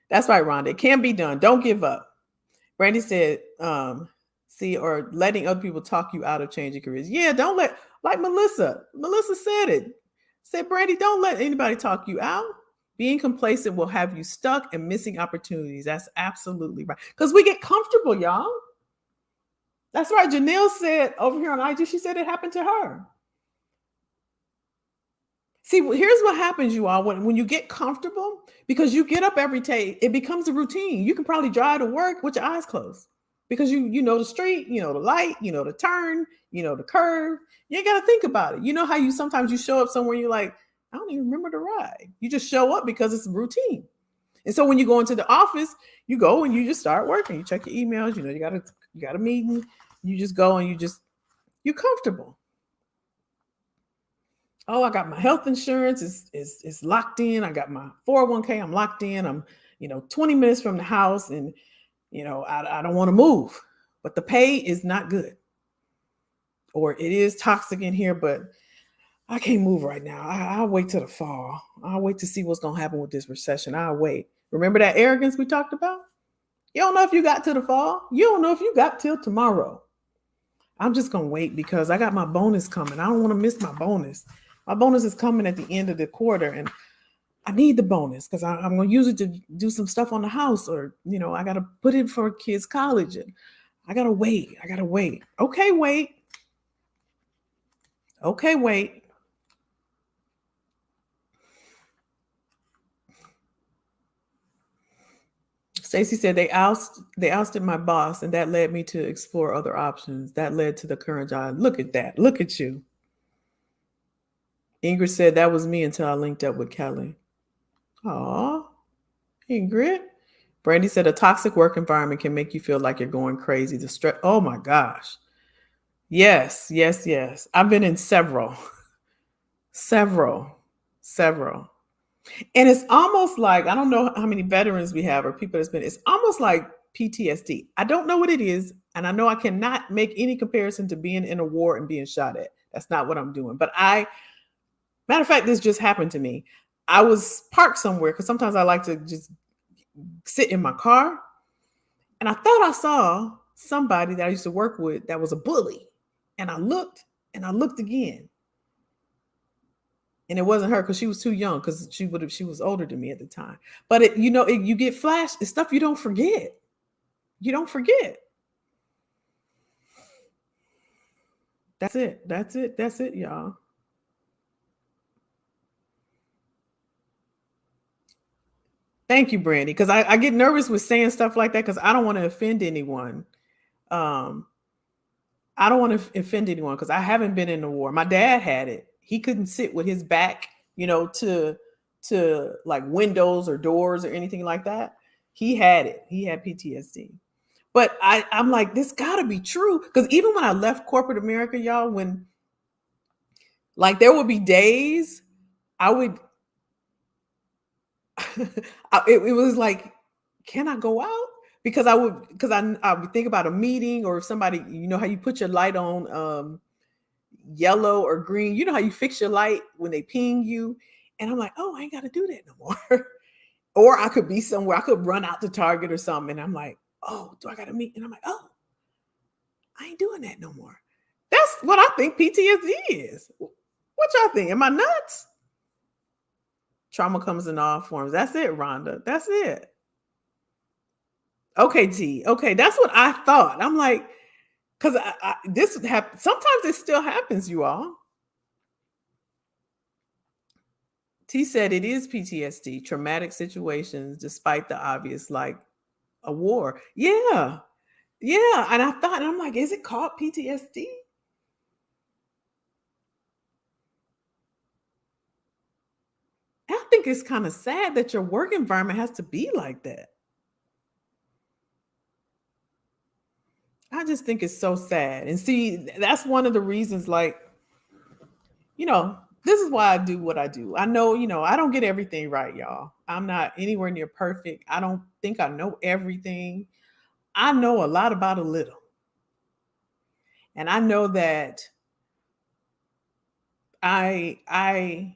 That's right, Rhonda. It can be done. Don't give up. Brandy said, see, or letting other people talk you out of changing careers. Yeah, don't let, like Melissa. Melissa said it. Said, Brandy, don't let anybody talk you out. Being complacent will have you stuck and missing opportunities. That's absolutely right. Because we get comfortable, y'all. That's right. Janelle said over here on IG, she said it happened to her. See, here's what happens, you all, when you get comfortable, because you get up every day, it becomes a routine. You can probably drive to work with your eyes closed because you know the street, you know the light, you know the turn, you know the curve. You ain't got to think about it. You know how you sometimes you show up somewhere, you're like, I don't even remember the ride. You just show up because it's a routine. And so when you go into the office, you go and you just start working. You check your emails. You know you got a meeting. You just go and you're comfortable. Oh, I got my health insurance is locked in. I got my 401k, I'm locked in. I'm 20 minutes from the house, and I don't want to move, but the pay is not good, or it is toxic in here, but I can't move right now. I'll wait till the fall. I'll wait to see what's going to happen with this recession. I'll wait. Remember that arrogance we talked about? You don't know if you got to the fall. You don't know if you got till tomorrow. I'm just going to wait because I got my bonus coming. I don't want to miss my bonus. My bonus is coming at the end of the quarter, and I need the bonus because I'm going to use it to do some stuff on the house, or, I got to put it for kids' college, and I got to wait. Okay, wait. Stacy said they ousted my boss, and that led me to explore other options. That led to the current job. Look at that. Look at you. Ingrid said that was me until I linked up with Kelly. Aw, Ingrid. Brandy said a toxic work environment can make you feel like you're going crazy. The stress. Oh my gosh. Yes. I've been in several. And it's almost like, I don't know how many veterans we have or people that's been, it's almost like PTSD. I don't know what it is. And I know I cannot make any comparison to being in a war and being shot at. That's not what I'm doing. But matter of fact, this just happened to me. I was parked somewhere because sometimes I like to just sit in my car. And I thought I saw somebody that I used to work with that was a bully. And I looked again. And it wasn't her because she was too young, because she was older than me at the time. But you get flashed. It's stuff you don't forget. That's it, y'all. Thank you, Brandy, because I get nervous with saying stuff like that because I don't want to offend anyone. Um, I don't want to offend anyone because I haven't been in the war. My dad had it. He couldn't sit with his back, to like windows or doors or anything like that. He had it. He had PTSD. But I'm like, this gotta be true. Because even when I left corporate America, y'all, when like there would be days I would it was like, can I go out? Because I would think about a meeting, or if somebody, how you put your light on yellow or green, how you fix your light when they ping you. And I'm like, oh, I ain't got to do that no more. Or I could be somewhere, I could run out to Target or something. And I'm like, oh, do I got to meet? And I'm like, oh, I ain't doing that no more. That's what I think PTSD is. What y'all think? Am I nuts? Trauma comes in all forms. That's it, Rhonda. That's it. Okay, T. Okay, that's what I thought. I'm like, because this happens. Sometimes it still happens, you all. T said it is PTSD, traumatic situations, despite the obvious, like a war. Yeah. Yeah. And I thought, and I'm like, is it called PTSD? I think it's kind of sad that your work environment has to be like that. I just think it's so sad. And see, that's one of the reasons, like, this is why I do what I do. I know, I don't get everything right, y'all. I'm not anywhere near perfect. I don't think I know everything. I know a lot about a little. And I know that I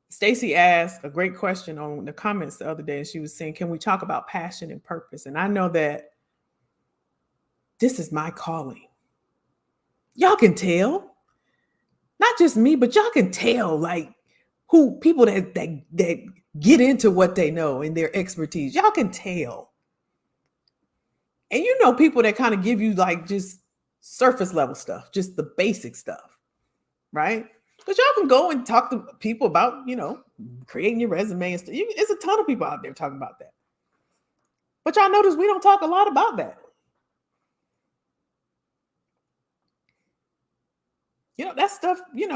Stacy asked a great question on the comments the other day, and she was saying, can we talk about passion and purpose? And I know that this is my calling. Y'all can tell. Not just me, but y'all can tell, like, who people that get into what they know and their expertise. Y'all can tell. And people that kind of give you like just surface level stuff, just the basic stuff, right? But y'all can go and talk to people about, creating your resume and stuff. There's a ton of people out there talking about that. But y'all notice we don't talk a lot about that. That stuff, we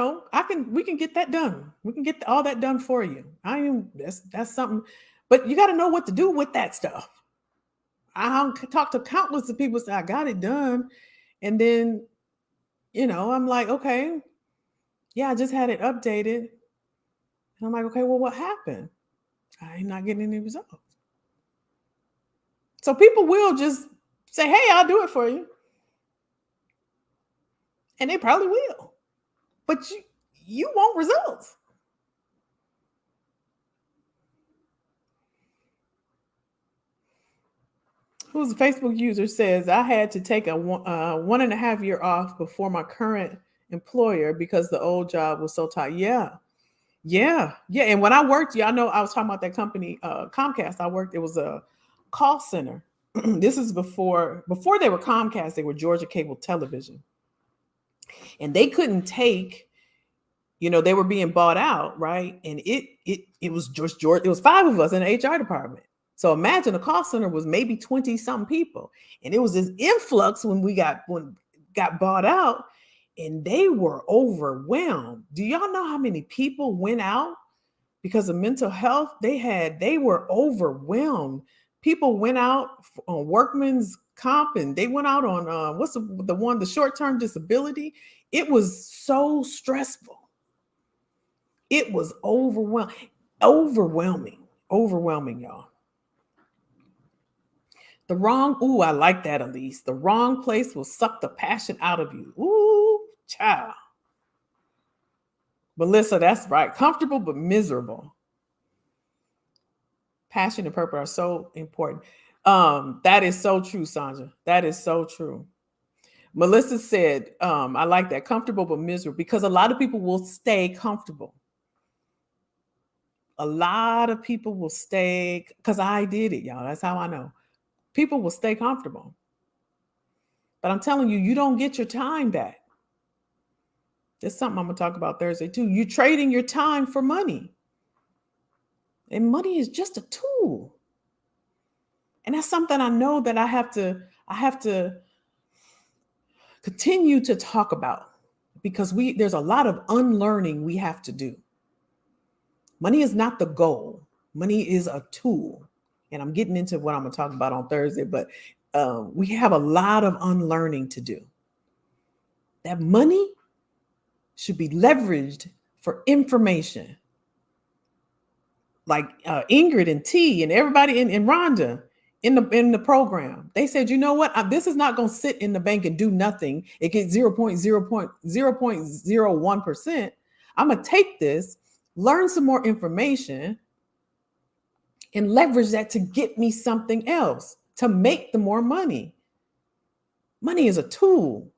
can get that done. We can get all that done for you. That's something, but you got to know what to do with that stuff. I talk to countless of people say I got it done. And then, I'm like, okay, yeah, I just had it updated. And I'm like, okay, well, what happened? I'm not getting any results. So people will just say, hey, I'll do it for you. And they probably will. But you want results. Who's a Facebook user says, I had to take a 1.5 year off before my current employer because the old job was so tight. Yeah. Yeah. Yeah. And when I worked, y'all know I was talking about that company, Comcast. It was a call center. This is before they were Comcast, they were Georgia Cable Television. And they couldn't take, they were being bought out, right? And it was just Georgia, it was 5 of us in the HR department. So imagine the call center was maybe 20 something people. And it was this influx when got bought out, and they were overwhelmed. Do y'all know how many people went out because of mental health? They were overwhelmed. People went out on workman's comp, and they went out on what's the short-term disability. It was so stressful. It was overwhelming, y'all. I like that, Elise. The wrong place will suck the passion out of you. Ooh, child. Melissa, that's right. Comfortable but miserable. Passion and purpose are so important. That is so true, Sandra. That is so true. Melissa said, I like that. Comfortable but miserable, because a lot of people will stay comfortable. A lot of people will stay, because I did it, y'all. That's how I know. People will stay comfortable. But I'm telling you, you don't get your time back. That's something I'm going to talk about Thursday too. You're trading your time for money. And money is just a tool. And that's something I know that I have to continue to talk about, because there's a lot of unlearning we have to do. Money is not the goal. Money is a tool. And I'm getting into what I'm going to talk about on Thursday, but we have a lot of unlearning to do. That money should be leveraged for information. Like Ingrid and T and everybody in Rhonda in the program, they said, you know what? This is not going to sit in the bank and do nothing. It gets 0.01%. I'm going to take this, learn some more information, and leverage that to get me something else, to make the more money. Money is a tool.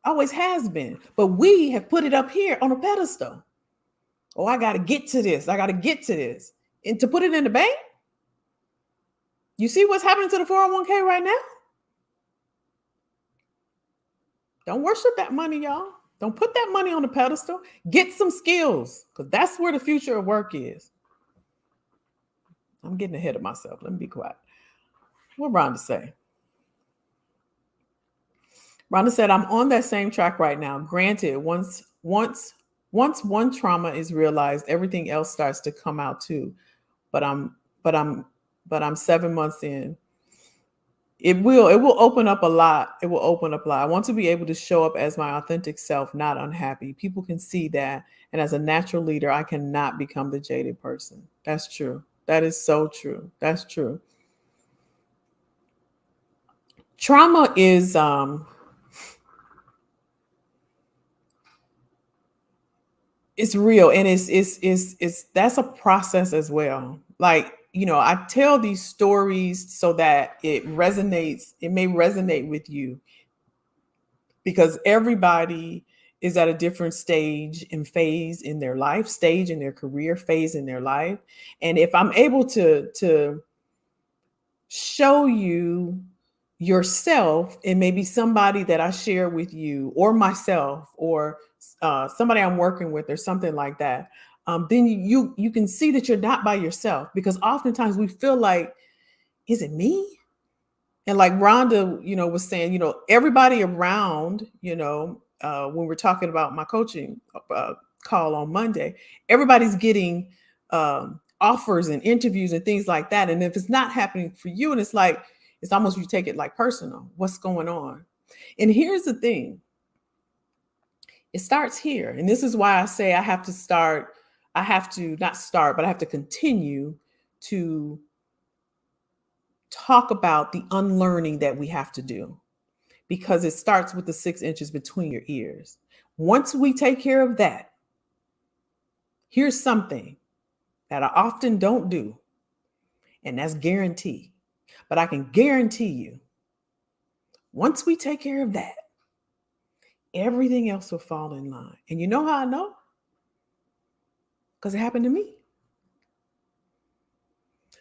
Always has been. But we have put it up here on a pedestal. Oh, I got to get to this. I got to get to this. And to put it in the bank, you see what's happening to the 401k right now? Don't worship that money, y'all. Don't put that money on the pedestal. Get some skills, because that's where the future of work is. I'm getting ahead of myself. Let me be quiet. What Rhonda say? Rhonda said, I'm on that same track right now. Granted, once one trauma is realized, everything else starts to come out too. But I'm 7 months in. It will open up a lot. It will open up a lot. I want to be able to show up as my authentic self, not unhappy. People can see that. And as a natural leader, I cannot become the jaded person. That's true. That is so true. That's true. Trauma is it's real, and it's that's a process as well. Like, I tell these stories so that it may resonate with you, because everybody is at a different stage and phase in their life, stage in their career, phase in their life. And if I'm able to show you yourself, and maybe somebody that I share with you, or myself, or somebody I'm working with, or something like that, then you can see that you're not by yourself. Because oftentimes we feel like, is it me? And like Rhonda, was saying, everybody around, when we're talking about my coaching call on Monday, everybody's getting offers and interviews and things like that. And if it's not happening for you, and it's like, it's almost, you take it like personal. What's going on? And here's the thing. It starts here. And this is why I say I have to continue to talk about the unlearning that we have to do, because it starts with the 6 inches between your ears. Once we take care of that, here's something that I often don't do, and that's guarantee. But I can guarantee you, once we take care of that, everything else will fall in line. And you know how I know? Because it happened to me.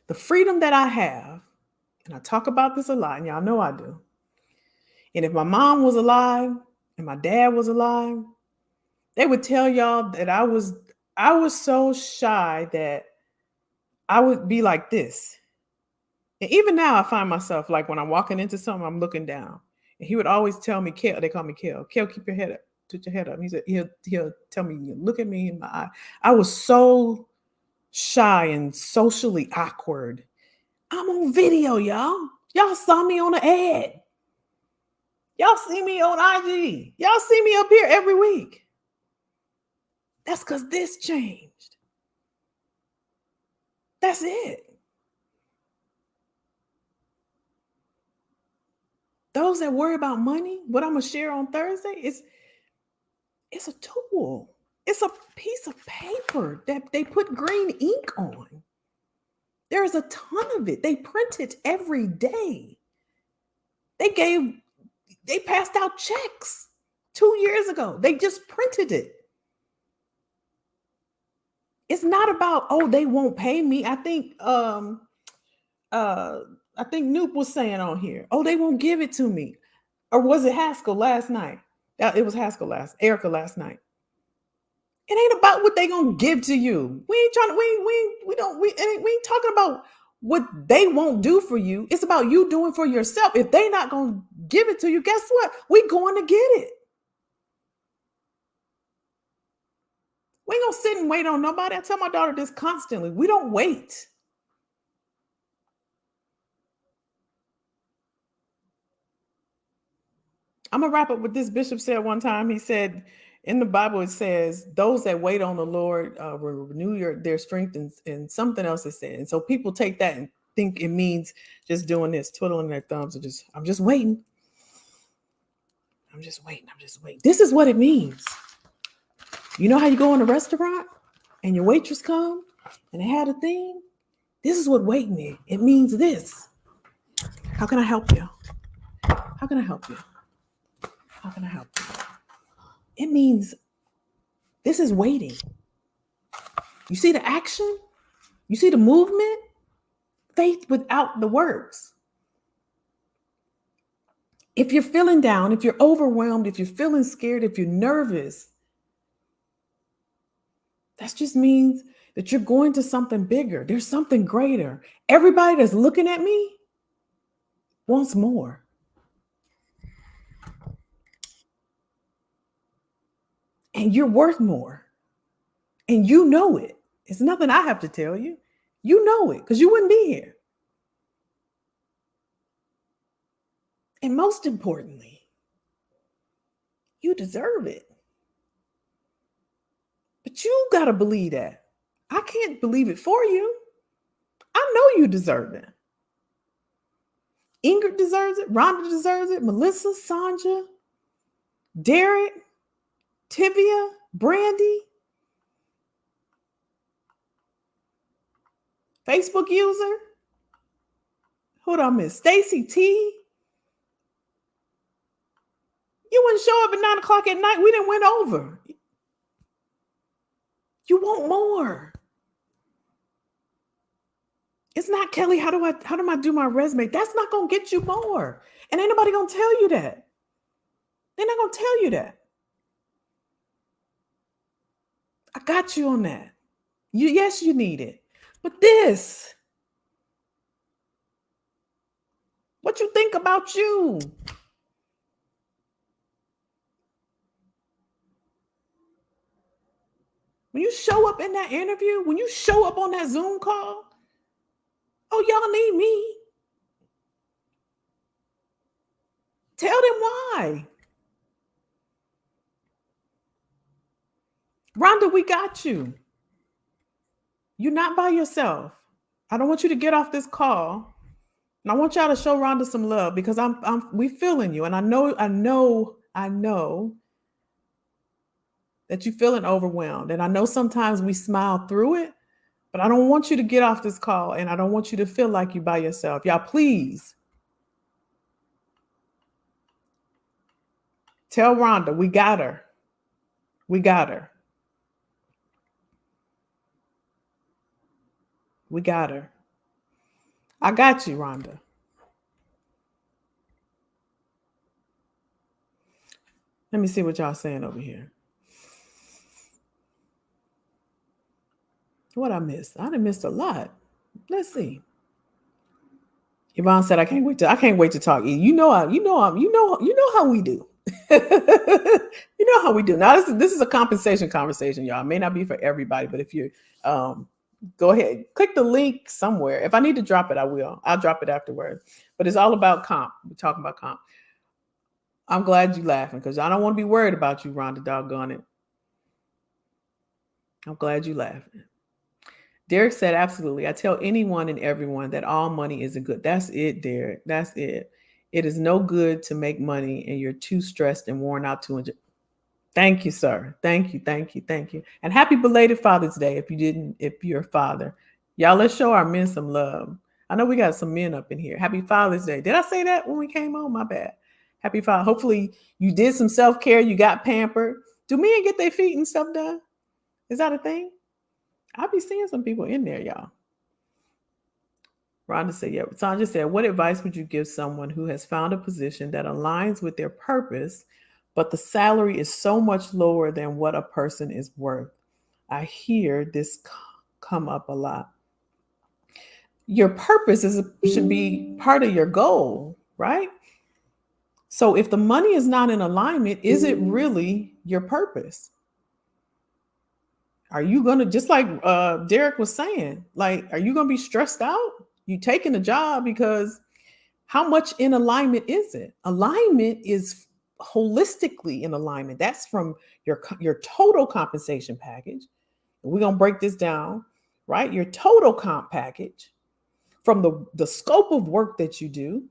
The freedom that I have, and I talk about this a lot, and y'all know I do. And if my mom was alive and my dad was alive, they would tell y'all that I was so shy that I would be like this. And even now I find myself, like, when I'm walking into something, I'm looking down. And he would always tell me, Kel, they call me Kel, keep your head up, put your head up. He said, he'll tell me, look at me in my eye. I was so shy and socially awkward. I'm on video, y'all. Y'all saw me on the ad. Y'all see me on IG. Y'all see me up here every week. That's because this changed. That's it. Those that worry about money, what I'm going to share on Thursday, it's a tool. It's a piece of paper that they put green ink on. There's a ton of it. They print it every day. They passed out checks 2 years ago. They just printed it. It's not about, oh, they won't pay me. I think Noop was saying on here, oh, they won't give it to me. Or was it Haskell last night? It was Erica last night. It ain't about what they gonna give to you. We ain't trying to. We ain't talking about what they won't do for you. It's about you doing for yourself. If they not gonna give it to you, guess what? We going to get it. We ain't gonna sit and wait on nobody. I tell my daughter this constantly. We don't wait. I'm gonna wrap up with this. Bishop said one time. He said, in the Bible it says, "Those that wait on the Lord will renew their strength," and something else is said. And so people take that and think it means just doing this, twiddling their thumbs, and I'm just waiting. I'm just waiting. I'm just waiting. This is what it means. You know how you go in a restaurant and your waitress come and they had a thing? This is what waiting is. It means this. How can I help you? How can I help you? How can I help you? It means this is waiting. You see the action? You see the movement? Faith without the works. If you're feeling down, if you're overwhelmed, if you're feeling scared, if you're nervous, that just means that you're going to something bigger. There's something greater. Everybody that's looking at me wants more. And you're worth more. And you know it. It's nothing I have to tell you. You know it because you wouldn't be here. And most importantly, you deserve it. But you got to believe that. I can't believe it for you. I know you deserve it. Ingrid deserves it. Rhonda deserves it. Melissa, Sandra, Derek, Tivia, Brandy, Facebook user. Who'd I miss? Stacy T. You wouldn't show up at 9 o'clock at night. We didn't went over. You want more. It's not, Kelly, how do I do my resume? That's not going to get you more. And ain't nobody going to tell you that. They're not going to tell you that. I got you on that. Yes, you need it. But this, what you think about you? When you show up in that interview, when you show up on that Zoom call, oh, y'all need me. Tell them why. Rhonda, we got you. You're not by yourself. I don't want you to get off this call. And I want y'all to show Rhonda some love because we feeling you. And I know that you're feeling overwhelmed. And I know sometimes we smile through it, but I don't want you to get off this call and I don't want you to feel like you're by yourself. Y'all, please tell Rhonda we got her. We got her. We got her. I got you, Rhonda. Let me see what y'all saying over here. What I missed? I done missed a lot. Let's see. Yvonne said, I can't wait to talk. You know how we do. You know how we do. Now this is a compensation conversation, y'all. It may not be for everybody, but if you go ahead, click the link somewhere. If I need to drop it, I will. I'll drop it afterwards. But it's all about comp. We're talking about comp. I'm glad you're laughing because I don't want to be worried about you, Rhonda, doggone it. I'm glad you're laughing. Derek said, absolutely. I tell anyone and everyone that all money isn't good. That's it, Derek. That's it. It is no good to make money and you're too stressed and worn out to enjoy. Thank you, sir. Thank you. And happy belated Father's Day if you're a father. Y'all, let's show our men some love. I know we got some men up in here. Happy Father's Day. Did I say that when we came on? My bad. Happy Father. Hopefully you did some self-care. You got pampered. Do men get their feet and stuff done? Is that a thing? I'll be seeing some people in there, y'all. Rhonda said, yeah. Sandra said, what advice would you give someone who has found a position that aligns with their purpose, but the salary is so much lower than what a person is worth. I hear this come up a lot. Your purpose should be part of your goal, right? So if the money is not in alignment, is it really your purpose? Are you going to, just like Derek was saying, like, are you going to be stressed out? You taking a job because how much in alignment is it? Alignment is holistically in alignment. That's from your total compensation package. We're going to break this down, right? Your total comp package, from the scope of work that you do,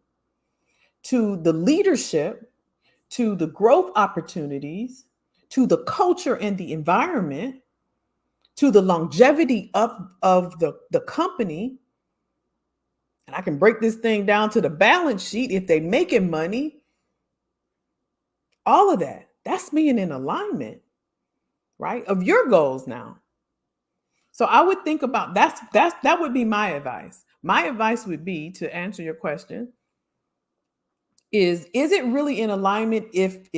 to the leadership, to the growth opportunities, to the culture and the environment, to the longevity of the company. And I can break this thing down to the balance sheet if they making money. All of that, that's being in alignment, right? Of your goals now. So I would think about that would be my advice. My advice would be, to answer your question, is it really in alignment if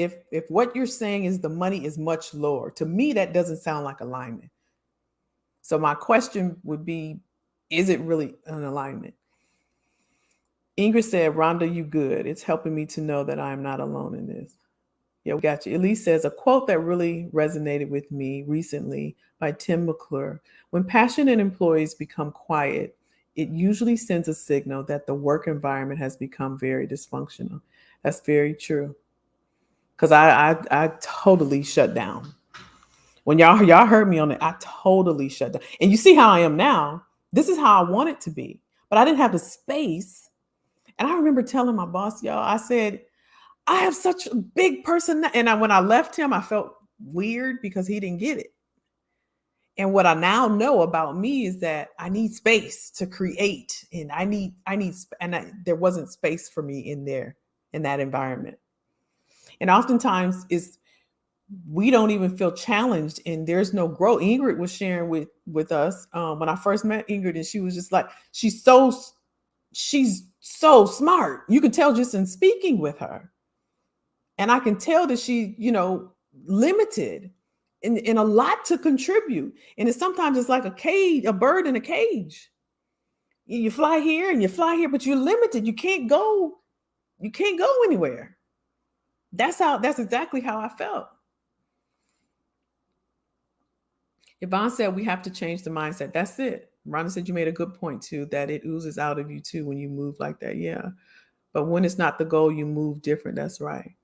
what you're saying is the money is much lower? To me, that doesn't sound like alignment. So my question would be, is it really an alignment? Ingrid said, Rhonda, you good. It's helping me to know that I am not alone in this. Yeah, we got you. Elise says, a quote that really resonated with me recently by Tim McClure. When passionate employees become quiet, it usually sends a signal that the work environment has become very dysfunctional. That's very true. Because I totally shut down. When y'all heard me on it, I totally shut down. And you see how I am now. This is how I want it to be. But I didn't have the space. And I remember telling my boss, y'all, I said, I have such a big person. And when I left him, I felt weird because he didn't get it. And what I now know about me is that I need space to create, and there wasn't space for me in that environment. And oftentimes we don't even feel challenged, and there's no growth. Ingrid was sharing with us when I first met Ingrid, and she was just like, she's so smart. You could tell just in speaking with her. And I can tell that she, limited in a lot to contribute. And sometimes it's like a bird in a cage. You fly here and you fly here, but you're limited. You can't go anywhere. That's exactly how I felt. Yvonne said, we have to change the mindset. That's it. Rhonda said, you made a good point too, that it oozes out of you too when you move like that. Yeah. But when it's not the goal, you move different. That's right.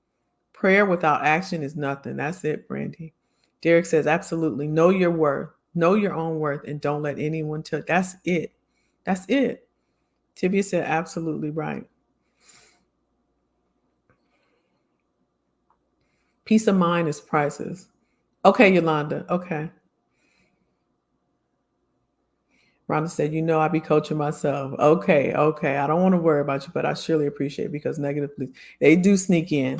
Prayer without action is nothing. That's it, Brandy. Derek says, absolutely. Know your worth. Know your own worth, and don't let anyone tell. That's it. That's it. Tibia said, absolutely right. Peace of mind is priceless. Okay, Yolanda. Okay. Rhonda said, I be coaching myself. Okay. I don't want to worry about you, but I surely appreciate it, because negatively, they do sneak in.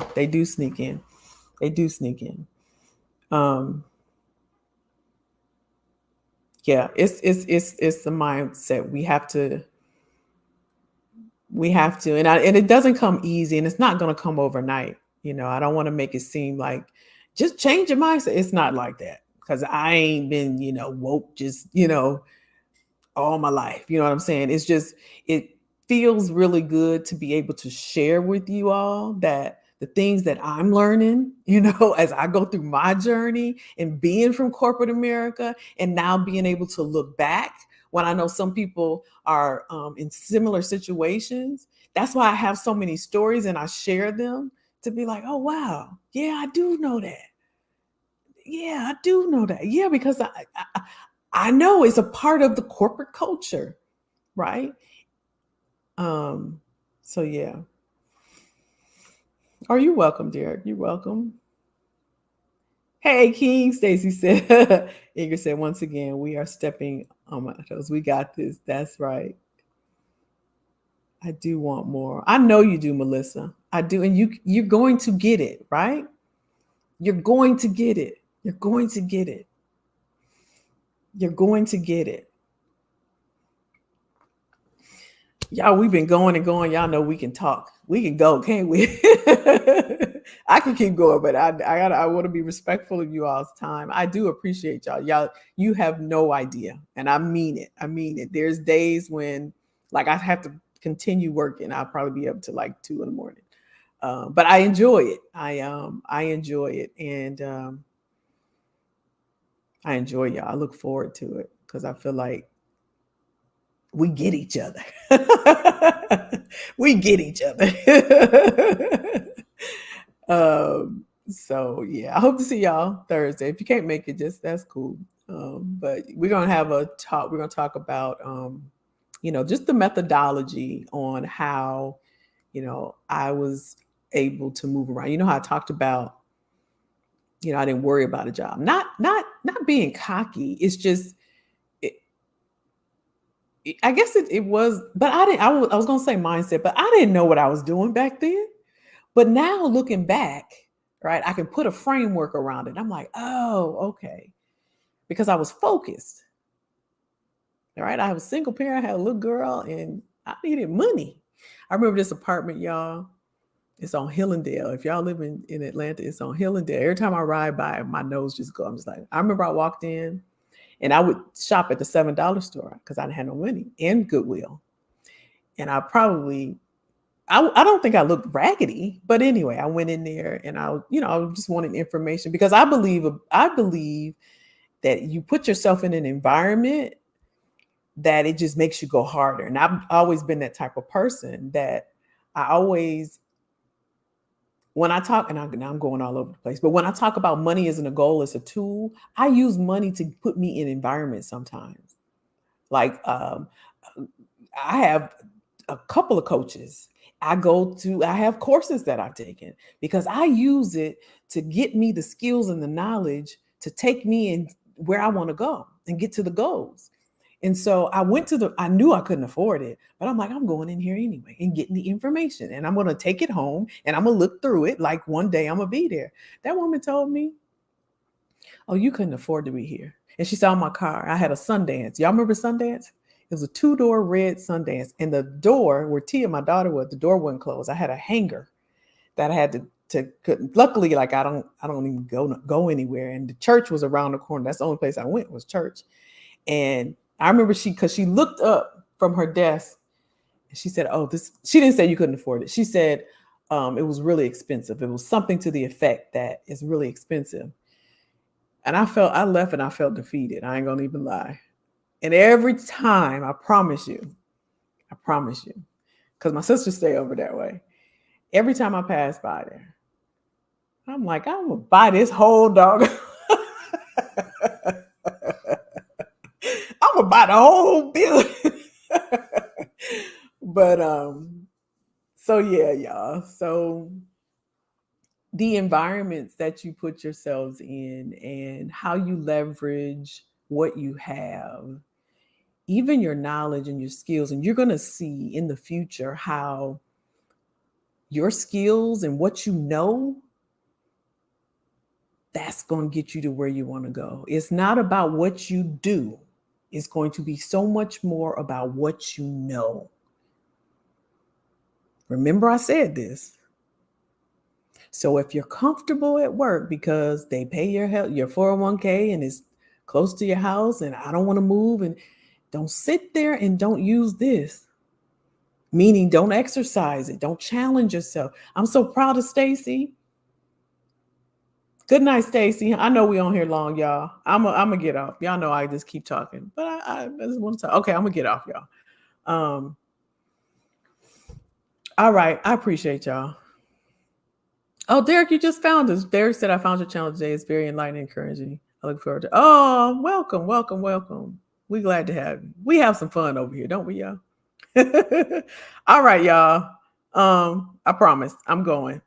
Yeah, it's the mindset. We have to, and it doesn't come easy, and it's not going to come overnight. I don't want to make it seem like just change your mindset. It's not like that, because I ain't been, woke just, all my life. You know what I'm saying? It's just, it feels really good to be able to share with you all that the things that I'm learning, as I go through my journey and being from corporate America, and now being able to look back when I know some people are in similar situations. That's why I have so many stories and I share them, to be like, oh, wow. Yeah, I do know that. Yeah, I do know that. Yeah, because I know it's a part of the corporate culture, right? So yeah. Are you welcome, Derek? You're welcome. Hey, King, Stacy said. Ingrid said, once again, we are stepping on my toes. We got this. That's right. I do want more. I know you do, Melissa. I do. And you're going to get it, right? You're going to get it. You're going to get it. You're going to get it. Y'all, we've been going and going. Y'all know we can talk. We can go, can't we? I can keep going, but I want to be respectful of you all's time. I do appreciate y'all. Y'all, you have no idea, and I mean it. I mean it. There's days when, like, I have to continue working. I'll probably be up to like 2 in the morning, but I enjoy it. I enjoy it, and I enjoy y'all. I look forward to it because I feel like we get each other. We get each other. So yeah, I hope to see y'all Thursday. If you can't make it, just that's cool. But we're gonna have a talk. We're gonna talk about just the methodology on how I was able to move around. You know how I talked about, I didn't worry about a job. Not being cocky. It's just I guess it was, but I didn't. I was gonna say mindset, but I didn't know what I was doing back then. But now looking back, right, I can put a framework around it. I'm like, oh, okay, because I was focused. All right, I have a single parent, I had a little girl, and I needed money. I remember this apartment, y'all. It's on Hillendale. If y'all live in Atlanta, it's on Hillendale. Every time I ride by, my nose just goes. I'm just like, I remember I walked in. And I would shop at the $7 store because I didn't have no money, and Goodwill. And I don't think I looked raggedy, but anyway, I went in there and I just wanted information because I believe that you put yourself in an environment that it just makes you go harder. And I've always been that type of person that I always, when I talk, and now I'm going all over the place, but when I talk about money isn't a goal, it's a tool, I use money to put me in environments sometimes. Like I have a couple of coaches. I have courses that I've taken because I use it to get me the skills and the knowledge to take me in where I want to go and get to the goals. And so I knew I couldn't afford it, but I'm like, I'm going in here anyway and getting the information, and I'm going to take it home and I'm going to look through it. Like one day I'm going to be there. That woman told me, oh, you couldn't afford to be here. And she saw my car. I had a Sundance. Y'all remember Sundance? It was a 2-door red Sundance. And the door where Tia, my daughter, was, the door wasn't closed. I had a hanger that I had luckily, like I don't even go anywhere. And the church was around the corner. That's the only place I went was church. And I remember because she looked up from her desk and she said, oh, she didn't say you couldn't afford it. She said it was really expensive. It was something to the effect that it's really expensive. And I left and I felt defeated. I ain't gonna even lie. And every time, I promise you, because my sisters stay over that way. Every time I pass by there, I'm like, I'm gonna buy this whole dog. I'm gonna buy the whole building. But so yeah, y'all. So the environments that you put yourselves in and how you leverage what you have, even your knowledge and your skills, and you're going to see in the future how your skills and what you know, that's going to get you to where you want to go. It's not about what you do. It's going to be so much more about what you know. Remember, I said this. So if you're comfortable at work because they pay your 401k and it's close to your house and I don't want to move, and don't sit there and don't use this. Meaning don't exercise it. Don't challenge yourself. I'm so proud of Stacy. Good night, Stacy. I know we on here long, y'all. I'm gonna get off. Y'all know I just keep talking, but I just want to talk. Okay, I'm gonna get off, y'all. All right, I appreciate y'all. Oh, Derek, you just found us. Derek said, I found your channel today. It's very enlightening and encouraging. I look forward to welcome, welcome, welcome. We're glad to have you. We have some fun over here, don't we, y'all? All right, y'all. I promise. I'm going.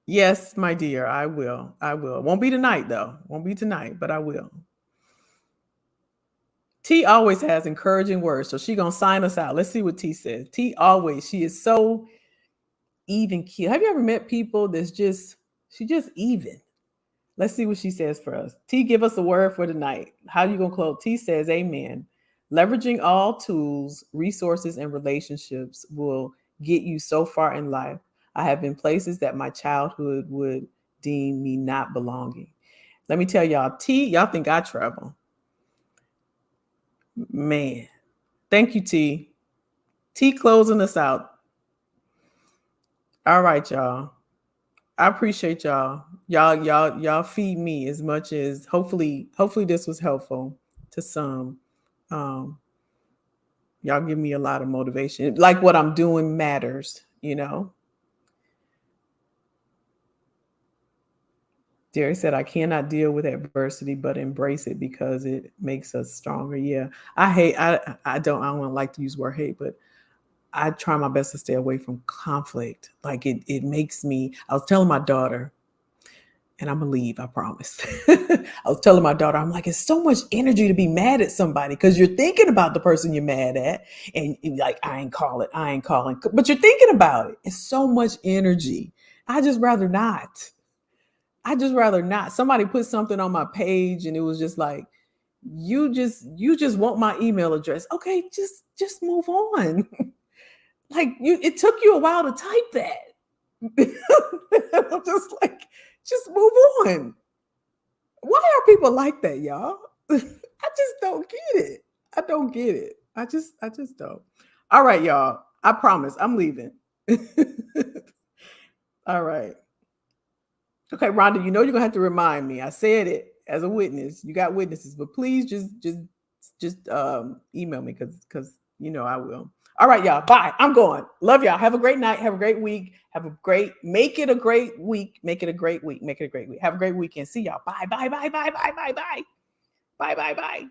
Yes, my dear, I will. Won't be tonight, though. Won't be tonight, but I will. T always has encouraging words, so she gonna sign us out. Let's see what T says. She is so even keel. Have you ever met people that's she just even? Let's see what she says for us. T, give us a word for tonight. How you gonna close? T says, amen. Leveraging all tools, resources, and relationships will get you so far in life. I have been places that my childhood would deem me not belonging. Let me tell y'all, y'all think I travel. Man, thank you, T. T closing us out. All right, y'all. I appreciate y'all. Y'all feed me as much as hopefully this was helpful to some. Um, y'all give me a lot of motivation. Like what I'm doing matters, you know. Jerry said, I cannot deal with adversity, but embrace it because it makes us stronger. Yeah. I don't like to use the word hate, but I try my best to stay away from conflict. Like it makes me, I was telling my daughter, and I'm gonna leave, I promise. I was telling my daughter, I'm like, it's so much energy to be mad at somebody because you're thinking about the person you're mad at, and you're like, I ain't calling, but you're thinking about it. It's so much energy. I just rather not. Somebody put something on my page and it was just like, you just want my email address. Okay, just move on. Like it took you a while to type that. I'm just like, just move on. Why are people like that, y'all? I just don't get it. I don't get it. I just don't. All right, y'all. I promise I'm leaving. All right. Okay, Rhonda, you know you're gonna have to remind me. I said it as a witness. You got witnesses, but please just email me because you know I will. All right, y'all. Bye. I'm going. Love y'all. Have a great night. Have a great week. Make it a great week. Make it a great week. Make it a great week. Have a great weekend. See y'all. Bye. Bye. Bye. Bye. Bye. Bye. Bye. Bye. Bye. Bye. Bye.